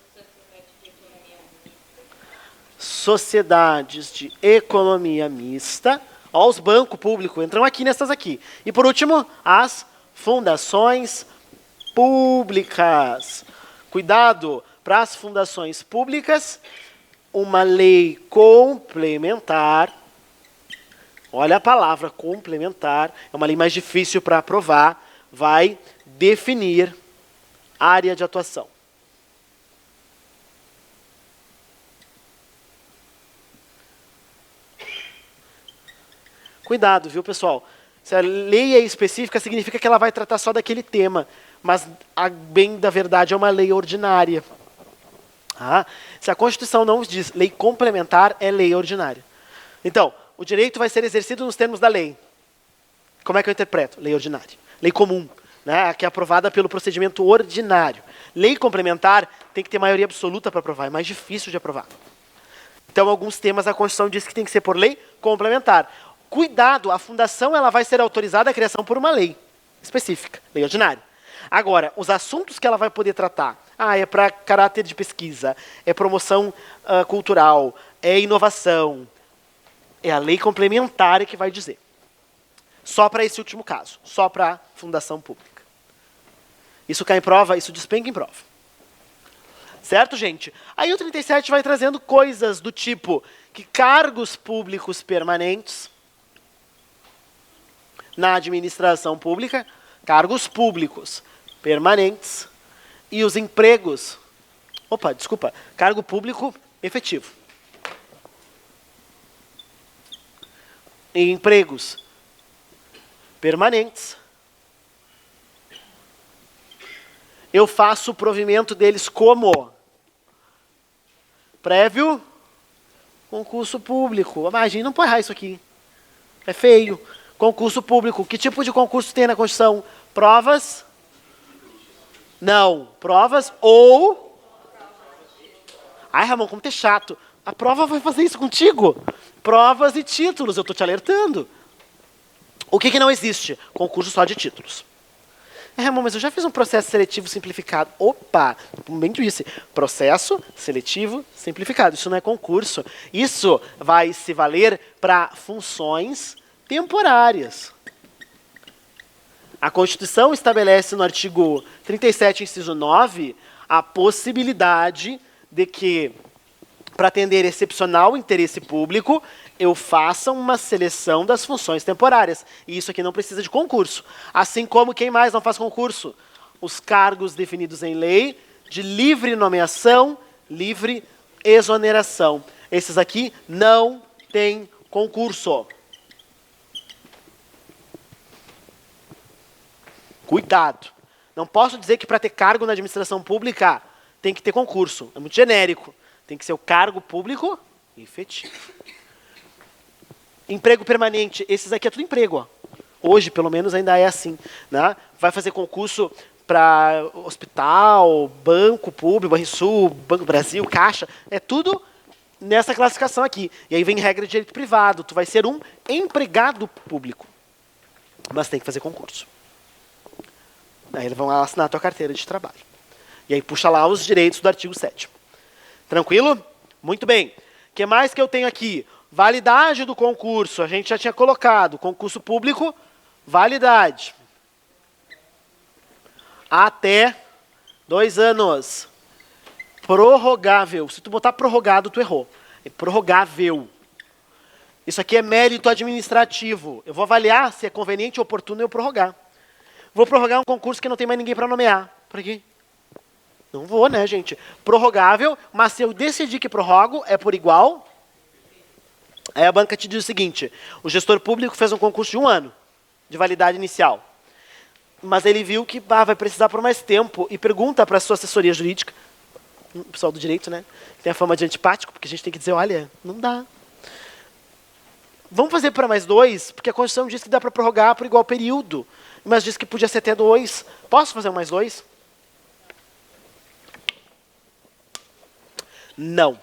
sociedades de economia mista, ó, os bancos públicos entram aqui nessas aqui. E por último, as fundações públicas. Cuidado, para as fundações públicas, uma lei complementar. Olha a palavra complementar, é uma lei mais difícil para aprovar, vai definir área de atuação. Cuidado, viu, pessoal? Se a lei é específica, significa que ela vai tratar só daquele tema, mas, a bem da verdade, é uma lei ordinária. Se a Constituição não diz lei complementar, é lei ordinária. Então, o direito vai ser exercido nos termos da lei. Como é que eu interpreto? Lei ordinária. Lei comum, né, que é aprovada pelo procedimento ordinário. Lei complementar tem que ter maioria absoluta para aprovar, é mais difícil de aprovar. Então, alguns temas a Constituição diz que tem que ser por lei complementar. Cuidado, a fundação ela vai ser autorizada a criação por uma lei específica, lei ordinária. Agora, os assuntos que ela vai poder tratar, é para caráter de pesquisa, é promoção cultural, é inovação, é a lei complementar que vai dizer. Só para esse último caso, só para a fundação pública. Isso cai em prova, isso despenca em prova. Certo, gente? Aí o 37 vai trazendo coisas do tipo que cargos públicos permanentes na administração pública, cargos públicos permanentes e os empregos, cargo público efetivo. E empregos permanentes, eu faço o provimento deles como prévio concurso público. Imagina, não pode errar isso aqui. É feio. Concurso público. Que tipo de concurso tem na Constituição? Provas? Não. Provas ou... Ai, Ramon, como tu é chato. A prova vai fazer isso contigo. Provas e títulos, eu estou te alertando. O que não existe? Concurso só de títulos. Ramon, mas eu já fiz um processo seletivo simplificado. Opa, bem disse. Processo seletivo simplificado. Isso não é concurso. Isso vai se valer para funções temporárias. A Constituição estabelece no artigo 37, inciso 9, a possibilidade de que, para atender excepcional interesse público, eu faça uma seleção das funções temporárias. E isso aqui não precisa de concurso. Assim como quem mais não faz concurso? Os cargos definidos em lei de livre nomeação, livre exoneração. Esses aqui não têm concurso. Cuidado. Não posso dizer que para ter cargo na administração pública tem que ter concurso. É muito genérico. Tem que ser o cargo público efetivo. Emprego permanente. Esses aqui é tudo emprego. Ó. Hoje, pelo menos, ainda é assim. Né? Vai fazer concurso para hospital, banco público, Banrisul, Banco do Brasil, Caixa. É tudo nessa classificação aqui. E aí vem regra de direito privado. Tu vai ser um empregado público. Mas tem que fazer concurso. Aí eles vão assinar a tua carteira de trabalho. E aí puxa lá os direitos do artigo 7º. Tranquilo? Muito bem. O que mais que eu tenho aqui? Validade do concurso. A gente já tinha colocado. Concurso público, validade. Até 2 anos. Prorrogável. Se tu botar prorrogado, tu errou. É prorrogável. Isso aqui é mérito administrativo. Eu vou avaliar se é conveniente ou oportuno eu prorrogar. Vou prorrogar um concurso que não tem mais ninguém para nomear. Por quê? Não vou, né, gente? Prorrogável, mas se eu decidir que prorrogo, é por igual. Aí a banca te diz o seguinte, o gestor público fez um concurso de 1 ano, de validade inicial. Mas ele viu que vai precisar por mais tempo e pergunta para a sua assessoria jurídica, o pessoal do direito, né? Tem a fama de antipático, porque a gente tem que dizer, olha, não dá. Vamos fazer para mais 2, porque a Constituição diz que dá para prorrogar por igual período. Mas diz que podia ser até 2. Posso fazer um mais 2? Não.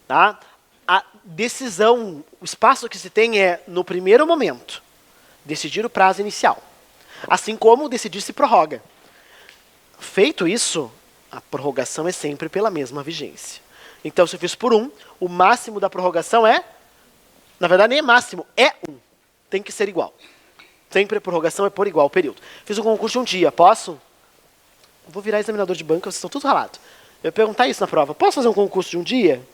Tá? A decisão, o espaço que se tem é, no primeiro momento, decidir o prazo inicial. Assim como decidir se prorroga. Feito isso, a prorrogação é sempre pela mesma vigência. Então, se eu fiz por 1, o máximo da prorrogação é, na verdade nem é máximo, é 1. Tem que ser igual. Sempre a prorrogação é por igual período. Fiz um concurso de 1 dia, posso? Vou virar examinador de banca, vocês estão tudo ralados. Eu ia perguntar isso na prova. Posso fazer um concurso de 1 dia?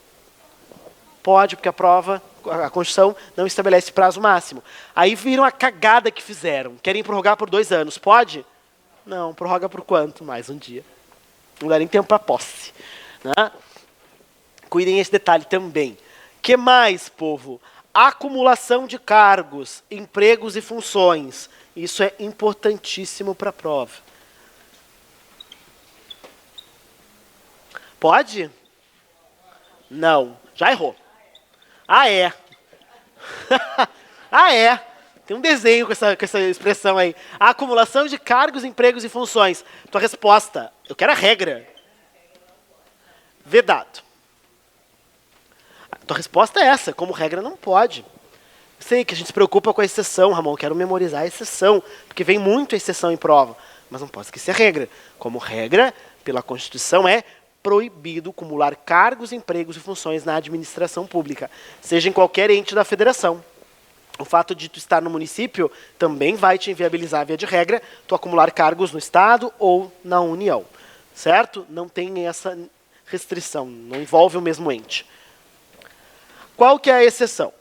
Pode, porque a prova, a Constituição não estabelece prazo máximo. Aí viram a cagada que fizeram. Querem prorrogar por 2 anos. Pode? Não, prorroga por quanto? Mais 1 dia. Não dá nem tempo para posse. Né? Cuidem esse detalhe também. Que mais, povo? Acumulação de cargos, empregos e funções. Isso é importantíssimo para a prova. Pode? Não. Já errou. Ah, é. Ah, é. Tem um desenho com essa expressão aí. A acumulação de cargos, empregos e funções. Tua resposta. Eu quero a regra. Vedado. Tua resposta é essa. Como regra, não pode. Sei que a gente se preocupa com a exceção, Ramon. Quero memorizar a exceção. Porque vem muito a exceção em prova. Mas não pode esquecer a regra. Como regra, pela Constituição, é proibido acumular cargos, empregos e funções na administração pública. Seja em qualquer ente da federação. O fato de tu estar no município também vai te inviabilizar, via de regra, tu acumular cargos no Estado ou na União. Certo? Não tem essa restrição. Não envolve o mesmo ente. Qual que é a exceção?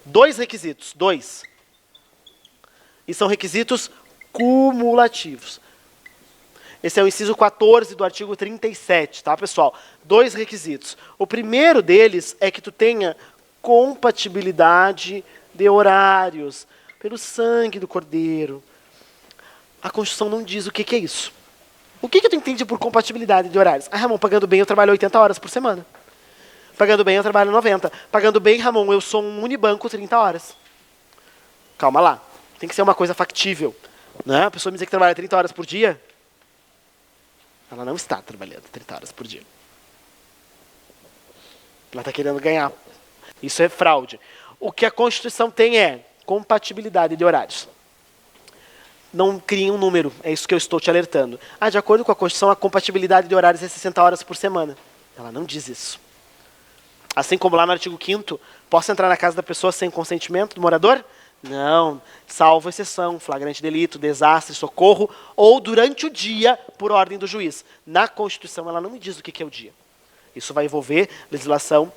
2 requisitos. 2. E são requisitos cumulativos. Esse é o inciso 14 do artigo 37, tá, pessoal? 2 requisitos. O primeiro deles é que tu tenha compatibilidade de horários pelo sangue do cordeiro. A Constituição não diz o que é isso. O que tu entende por compatibilidade de horários? Ah, Ramon, pagando bem eu trabalho 80 horas por semana. Pagando bem eu trabalho 90. Pagando bem, Ramon, eu sou um unibanco 30 horas. Calma lá. Tem que ser uma coisa factível. Né? A pessoa me dizer que trabalha 30 horas por dia, ela não está trabalhando 30 horas por dia. Ela está querendo ganhar. Isso é fraude. O que a Constituição tem é compatibilidade de horários. Não criem um número, é isso que eu estou te alertando. Ah, de acordo com a Constituição, a compatibilidade de horários é 60 horas por semana. Ela não diz isso. Assim como lá no artigo 5º, posso entrar na casa da pessoa sem consentimento do morador? Não, salvo exceção, flagrante delito, desastre, socorro, ou durante o dia, por ordem do juiz. Na Constituição, ela não me diz o que é o dia. Isso vai envolver legislação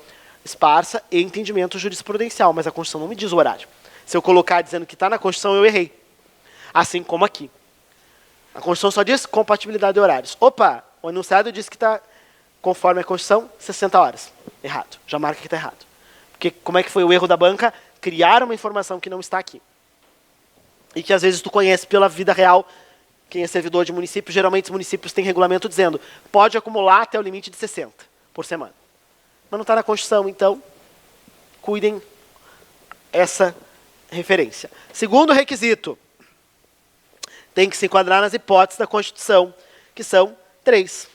esparsa e entendimento jurisprudencial, mas a Constituição não me diz o horário. Se eu colocar dizendo que está na Constituição, eu errei. Assim como aqui. A Constituição só diz compatibilidade de horários. Opa, o enunciado diz que está, conforme a Constituição, 60 horas. Errado, já marca que está errado. Porque como é que foi o erro da banca? Criar uma informação que não está aqui. E que às vezes tu conhece pela vida real, quem é servidor de município, geralmente os municípios têm regulamento dizendo pode acumular até o limite de 60 por semana. Mas não está na Constituição, então cuidem essa referência. Segundo requisito, tem que se enquadrar nas hipóteses da Constituição, que são 3.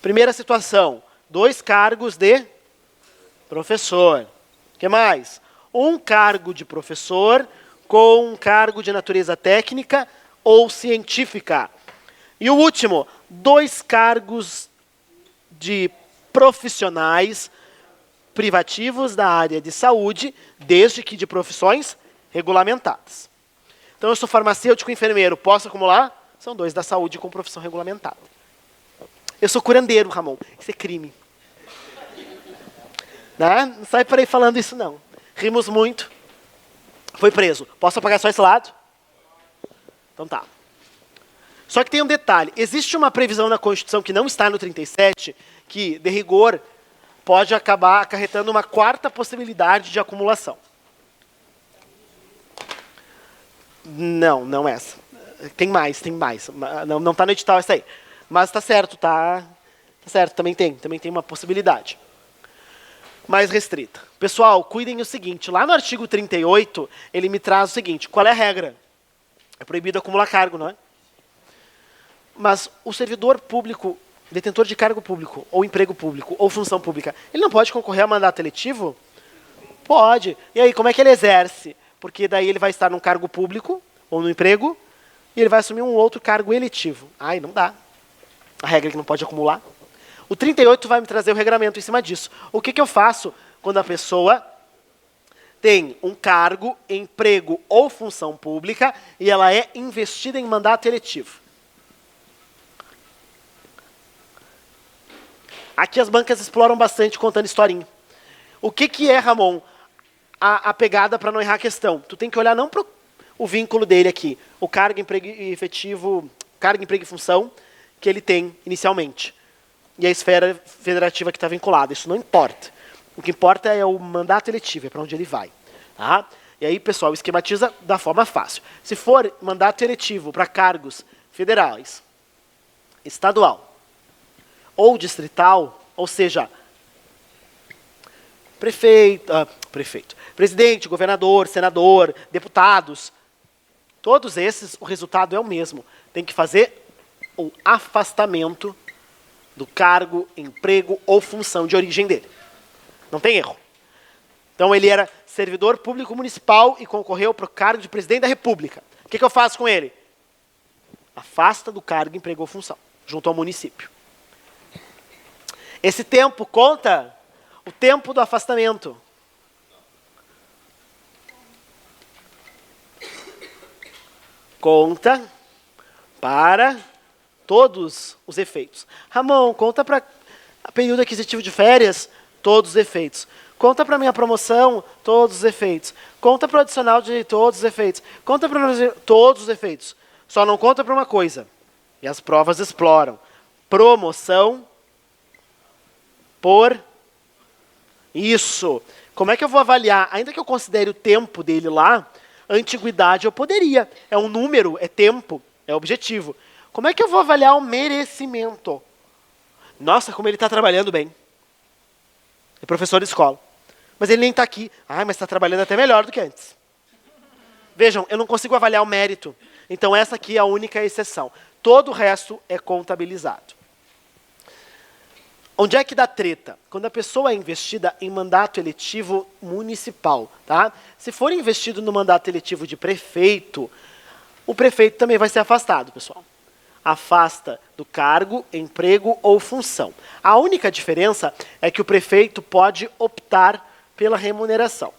Primeira situação, 2 cargos de professor. O que mais? 1 cargo de professor com um cargo de natureza técnica ou científica. E o último, 2 cargos de profissionais privativos da área de saúde, desde que de profissões regulamentadas. Então, eu sou farmacêutico e enfermeiro, posso acumular? São 2 da saúde com profissão regulamentada. Eu sou curandeiro, Ramon. Isso é crime. Não sai por aí falando isso, não. Rimos muito. Foi preso. Posso apagar só esse lado? Então tá. Só que tem um detalhe. Existe uma previsão na Constituição que não está no 37, que, de rigor, pode acabar acarretando uma 4ª possibilidade de acumulação. Não, não essa. Tem mais. Não está no edital essa aí. Mas está certo, tá certo, também tem uma possibilidade. Mais restrita. Pessoal, cuidem o seguinte, lá no artigo 38, ele me traz o seguinte, qual é a regra? É proibido acumular cargo, não é? Mas o servidor público, detentor de cargo público, ou emprego público, ou função pública, ele não pode concorrer a mandato eletivo? Pode. E aí, como é que ele exerce? Porque daí ele vai estar num cargo público, ou no emprego, e ele vai assumir um outro cargo eletivo. Ai, não dá. A regra é que não pode acumular. O 38 vai me trazer o regramento em cima disso. O que eu faço quando a pessoa tem um cargo, emprego ou função pública e ela é investida em mandato eletivo? Aqui as bancas exploram bastante contando historinha. O que é, Ramon, a pegada para não errar a questão? Tu tem que olhar não para o vínculo dele aqui, o cargo, emprego efetivo, cargo, emprego e função, que ele tem inicialmente. E a esfera federativa que está vinculada. Isso não importa. O que importa é o mandato eletivo, é para onde ele vai. Tá? E aí, pessoal, esquematiza da forma fácil. Se for mandato eletivo para cargos federais, estadual ou distrital, ou seja, prefeito, presidente, governador, senador, deputados, todos esses, o resultado é o mesmo. Tem que fazer o afastamento do cargo, emprego ou função de origem dele. Não tem erro. Então ele era servidor público municipal e concorreu para o cargo de presidente da República. O que eu faço com ele? Afasta do cargo, emprego ou função, junto ao município. Esse tempo conta o tempo do afastamento. Conta para todos os efeitos. Ramon, conta para período aquisitivo de férias, todos os efeitos. Conta para minha promoção, todos os efeitos. Conta para o adicional de todos os efeitos. Conta para todos os efeitos. Só não conta para uma coisa. E as provas exploram. Promoção por isso. Como é que eu vou avaliar? Ainda que eu considere o tempo dele lá, antiguidade eu poderia. É um número, é tempo, é objetivo. Como é que eu vou avaliar o merecimento? Nossa, como ele está trabalhando bem. É professor de escola. Mas ele nem está aqui. Ah, mas está trabalhando até melhor do que antes. Vejam, eu não consigo avaliar o mérito. Então essa aqui é a única exceção. Todo o resto é contabilizado. Onde é que dá treta? Quando a pessoa é investida em mandato eletivo municipal. Tá? Se for investido no mandato eletivo de prefeito, o prefeito também vai ser afastado, pessoal. Afasta do cargo, emprego ou função. A única diferença é que o prefeito pode optar pela remuneração.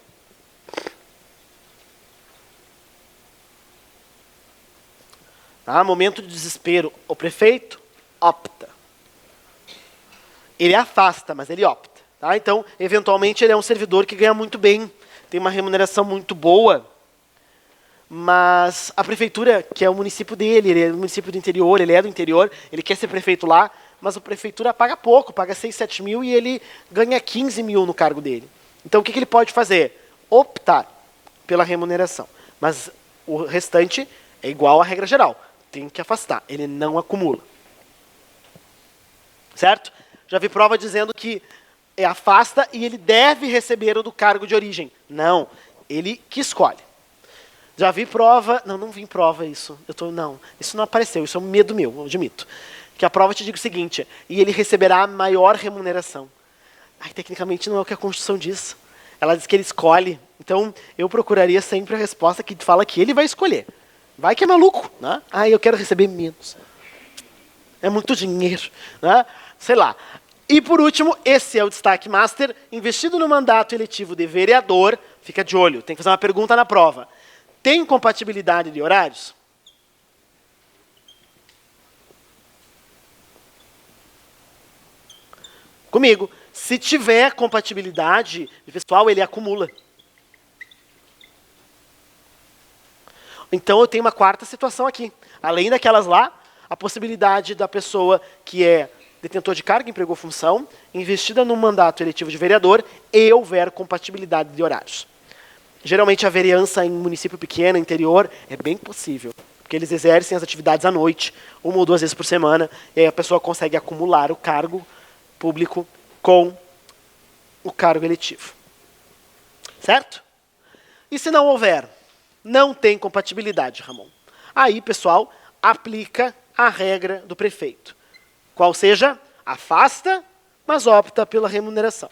Tá? Momento de desespero, o prefeito opta. Ele afasta, mas ele opta. Tá? Então, eventualmente, ele é um servidor que ganha muito bem, tem uma remuneração muito boa, mas a prefeitura, que é o município dele, ele é do município do interior, ele é do interior, ele quer ser prefeito lá, mas a prefeitura paga pouco, paga 6, 7 mil e ele ganha 15 mil no cargo dele. Então, o que ele pode fazer? Optar pela remuneração. Mas o restante é igual à regra geral. Tem que afastar, ele não acumula. Certo? Já vi prova dizendo que afasta e ele deve receber o do cargo de origem. Não, ele que escolhe. Já vi prova... Não vi em prova isso. Não, isso não apareceu, isso é um medo meu, eu admito. Que a prova te diga o seguinte, e ele receberá maior remuneração. Tecnicamente não é o que a Constituição diz. Ela diz que ele escolhe. Então, eu procuraria sempre a resposta que fala que ele vai escolher. Vai que é maluco, né? Eu quero receber menos. É muito dinheiro, né? Sei lá. E por último, esse é o destaque master, investido no mandato eletivo de vereador, fica de olho, tem que fazer uma pergunta na prova. Tem compatibilidade de horários? Comigo. Se tiver compatibilidade, pessoal, ele acumula. Então, eu tenho uma quarta situação aqui. Além daquelas lá, a possibilidade da pessoa que é detentor de cargo, empregou função, investida no mandato eletivo de vereador e houver compatibilidade de horários. Geralmente, a vereança em município pequeno, interior, é bem possível. Porque eles exercem as atividades à noite, 1 ou 2 vezes por semana, e aí a pessoa consegue acumular o cargo público com o cargo eletivo. Certo? E se não houver? Não tem compatibilidade, Ramon. Aí, pessoal, aplica a regra do prefeito. Qual seja, afasta, mas opta pela remuneração.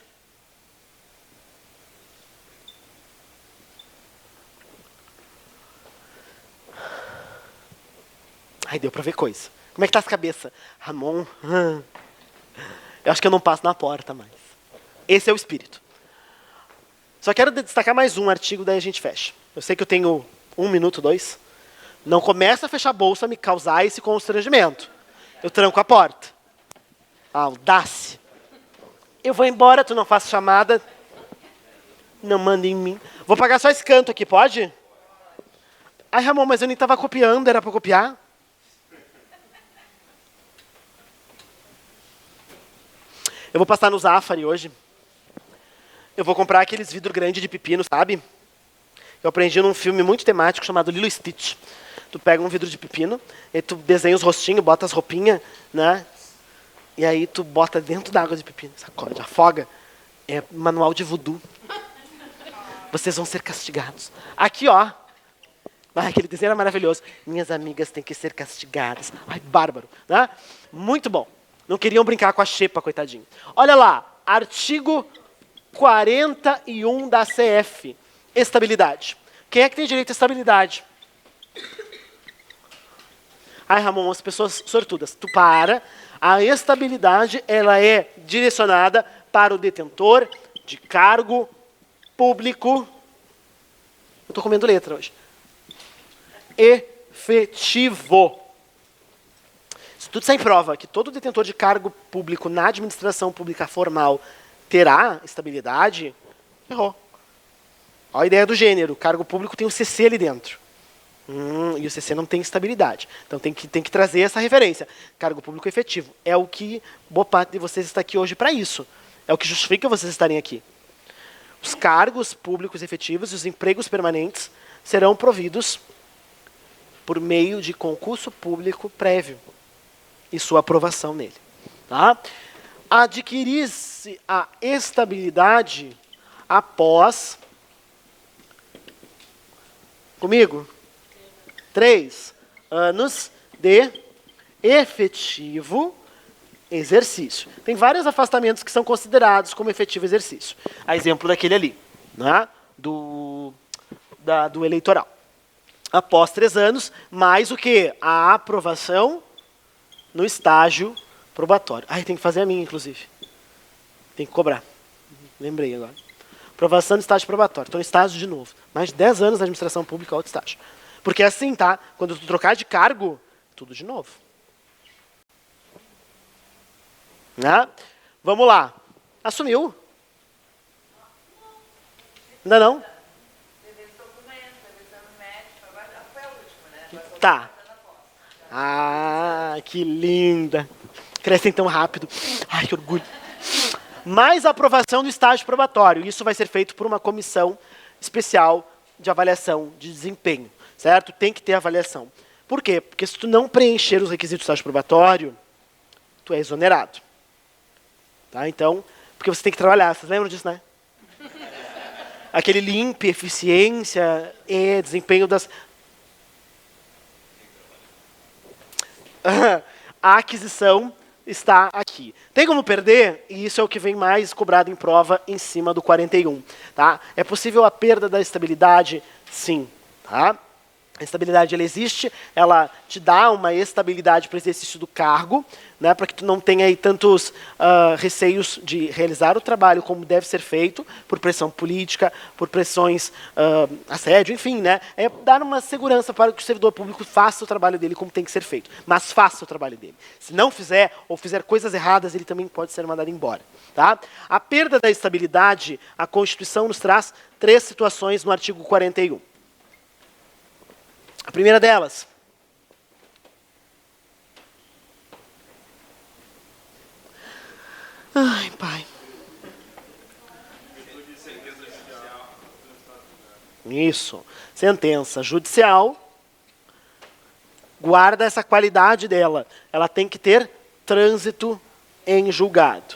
Deu para ver coisa. Como é que tá as cabeças? Ramon, eu acho que eu não passo na porta mais. Esse é o espírito. Só quero destacar mais um artigo, daí a gente fecha. Eu sei que eu tenho 1 minuto, 2. Não começa a fechar a bolsa a me causar esse constrangimento. Eu tranco a porta. Audácia. Eu vou embora, tu não faz chamada. Não manda em mim. Vou pagar só esse canto aqui, pode? Ramon, mas eu nem estava copiando, era para copiar? Eu vou passar no Zafari hoje. Eu vou comprar aqueles vidros grandes de pepino, sabe? Eu aprendi num filme muito temático chamado Lilo e Stitch. Tu pega um vidro de pepino, e tu desenha os rostinhos, bota as roupinhas, né? E aí tu bota dentro da água de pepino, sacode, afoga. É manual de voodoo. Vocês vão ser castigados. Aqui, ó. Aquele desenho era maravilhoso. Minhas amigas têm que ser castigadas. Bárbaro. Né? Muito bom. Não queriam brincar com a xepa, coitadinho. Olha lá, artigo 41 da CF. Estabilidade. Quem é que tem direito à estabilidade? Ramon, as pessoas sortudas. Tu para. A estabilidade, ela é direcionada para o detentor de cargo público. Eu estou comendo letra hoje. Efetivo. Se tu disser em prova que todo detentor de cargo público na administração pública formal terá estabilidade, errou. Olha a ideia do gênero. O cargo público tem o CC ali dentro. E o CC não tem estabilidade. Então tem que trazer essa referência. Cargo público efetivo. É o que boa parte de vocês está aqui hoje para isso. É o que justifica vocês estarem aqui. Os cargos públicos efetivos e os empregos permanentes serão providos por meio de concurso público prévio e sua aprovação nele. Tá? Adquirir-se a estabilidade após... Comigo? 3 anos de efetivo exercício. Tem vários afastamentos que são considerados como efetivo exercício. A exemplo daquele ali, né? do eleitoral. Após 3 anos, mais o quê? A aprovação no estágio probatório. Tem que fazer a minha, inclusive. Tem que cobrar. Lembrei agora. Aprovação do estágio probatório. Estou em estágio de novo. Mais de 10 anos na administração pública, outro estágio. Porque é assim, tá? Quando tu trocar de cargo, tudo de novo. Né? Vamos lá. Assumiu? Ainda não? Tá. Ah, que linda. Crescem tão rápido. Ai, que orgulho. Mais a aprovação do estágio probatório. Isso vai ser feito por uma comissão especial de avaliação de desempenho, certo? Tem que ter avaliação. Por quê? Porque se tu não preencher os requisitos do estágio probatório, tu é exonerado. Tá? Então, porque você tem que trabalhar. Vocês lembram disso, né? Aquele limpe, eficiência e desempenho das... A aquisição está aqui. Tem como perder? E isso é o que vem mais cobrado em prova em cima do 41. Tá? É possível a perda da estabilidade? Sim. Tá? A estabilidade ela existe, ela te dá uma estabilidade para o exercício do cargo, né, para que tu não tenha aí tantos receios de realizar o trabalho como deve ser feito, por pressão política, por pressões, assédio, enfim, né, é dar uma segurança para que o servidor público faça o trabalho dele como tem que ser feito, mas faça o trabalho dele. Se não fizer, ou fizer coisas erradas, ele também pode ser mandado embora. Tá? A perda da estabilidade, a Constituição nos traz 3 situações no artigo 41. A primeira delas, ai, pai. Isso. Sentença judicial guarda essa qualidade dela. Ela tem que ter trânsito em julgado.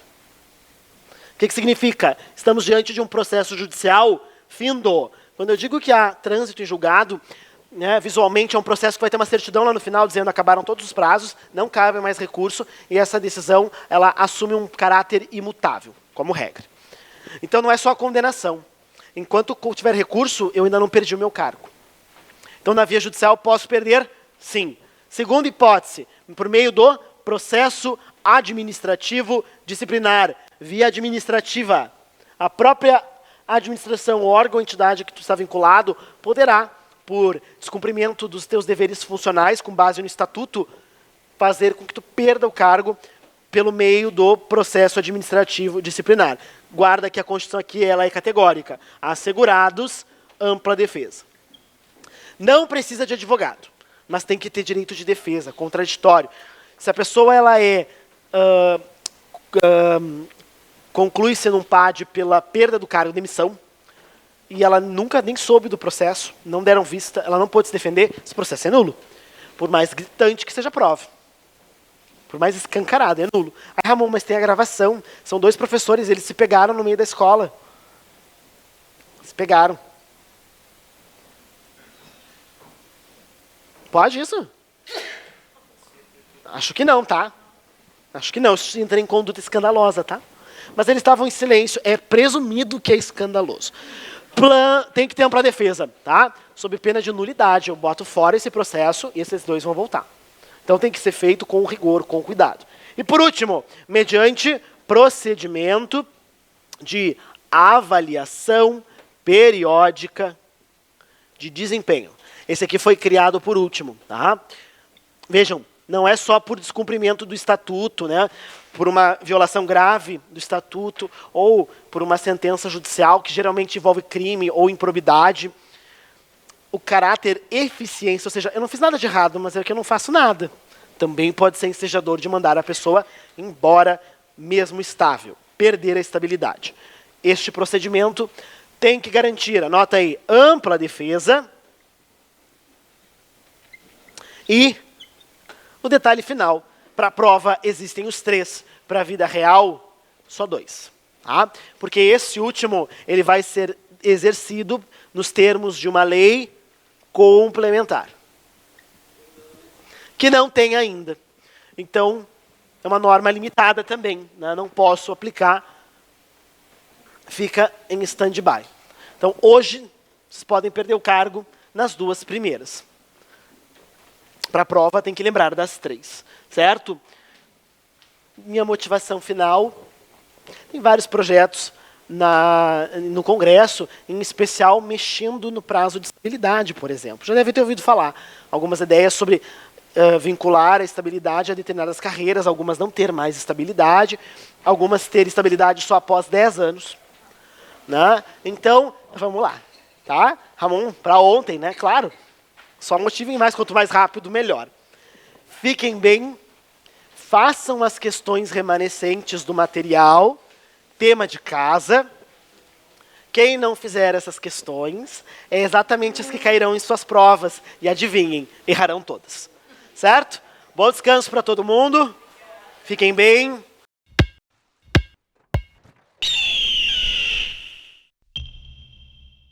O que significa? Estamos diante de um processo judicial findo. Quando eu digo que há trânsito em julgado, né, visualmente é um processo que vai ter uma certidão lá no final dizendo acabaram todos os prazos, não cabe mais recurso, e essa decisão ela assume um caráter imutável, como regra. Então não é só a condenação. Enquanto tiver recurso, eu ainda não perdi o meu cargo. Então na via judicial posso perder? Sim. Segunda hipótese, por meio do processo administrativo disciplinar, via administrativa. A própria administração, órgão ou entidade que tu está vinculado, poderá, por descumprimento dos teus deveres funcionais, com base no estatuto, fazer com que tu perda o cargo pelo meio do processo administrativo disciplinar. Guarda que a Constituição aqui ela é categórica. Assegurados, ampla defesa. Não precisa de advogado, mas tem que ter direito de defesa, contraditório. Se a pessoa ela conclui-se num PAD pela perda do cargo, demissão, e ela nunca nem soube do processo, não deram vista, ela não pôde se defender, esse processo é nulo. Por mais gritante que seja a prova. Por mais escancarado, é nulo. Aí, Ramon, mas tem a gravação. São 2 professores, eles se pegaram no meio da escola. Se pegaram. Pode isso? Acho que não, tá? Acho que não, isso entra em conduta escandalosa, tá? Mas eles estavam em silêncio, é presumido que é escandaloso. Tem que ter ampla defesa, tá? Sob pena de nulidade, eu boto fora esse processo e esses 2 vão voltar. Então tem que ser feito com rigor, com cuidado. E por último, mediante procedimento de avaliação periódica de desempenho. Esse aqui foi criado por último, tá? Vejam, não é só por descumprimento do estatuto, né? Por uma violação grave do estatuto ou por uma sentença judicial que geralmente envolve crime ou improbidade. O caráter eficiência, ou seja, eu não fiz nada de errado, mas é que eu não faço nada. Também pode ser ensejador de mandar a pessoa embora, mesmo estável, perder a estabilidade. Este procedimento tem que garantir, anota aí, ampla defesa e o detalhe final. Para a prova existem os 3, para a vida real, só 2. Tá? Porque esse último ele vai ser exercido nos termos de uma lei complementar. Que não tem ainda. Então, é uma norma limitada também. Né? Não posso aplicar, fica em stand-by. Então, hoje, vocês podem perder o cargo nas 2 primeiras. Para a prova, tem que lembrar das 3. Certo? Minha motivação final, tem vários projetos no Congresso, em especial mexendo no prazo de estabilidade, por exemplo. Já deve ter ouvido falar algumas ideias sobre vincular a estabilidade a determinadas carreiras, algumas não ter mais estabilidade, algumas ter estabilidade só após 10 anos. Né? Então, vamos lá. Tá? Ramon, para ontem, né? Claro. Só motivem mais, quanto mais rápido, melhor. Fiquem bem, façam as questões remanescentes do material, tema de casa. Quem não fizer essas questões, é exatamente as que cairão em suas provas. E adivinhem, errarão todas. Certo? Bom descanso para todo mundo. Fiquem bem.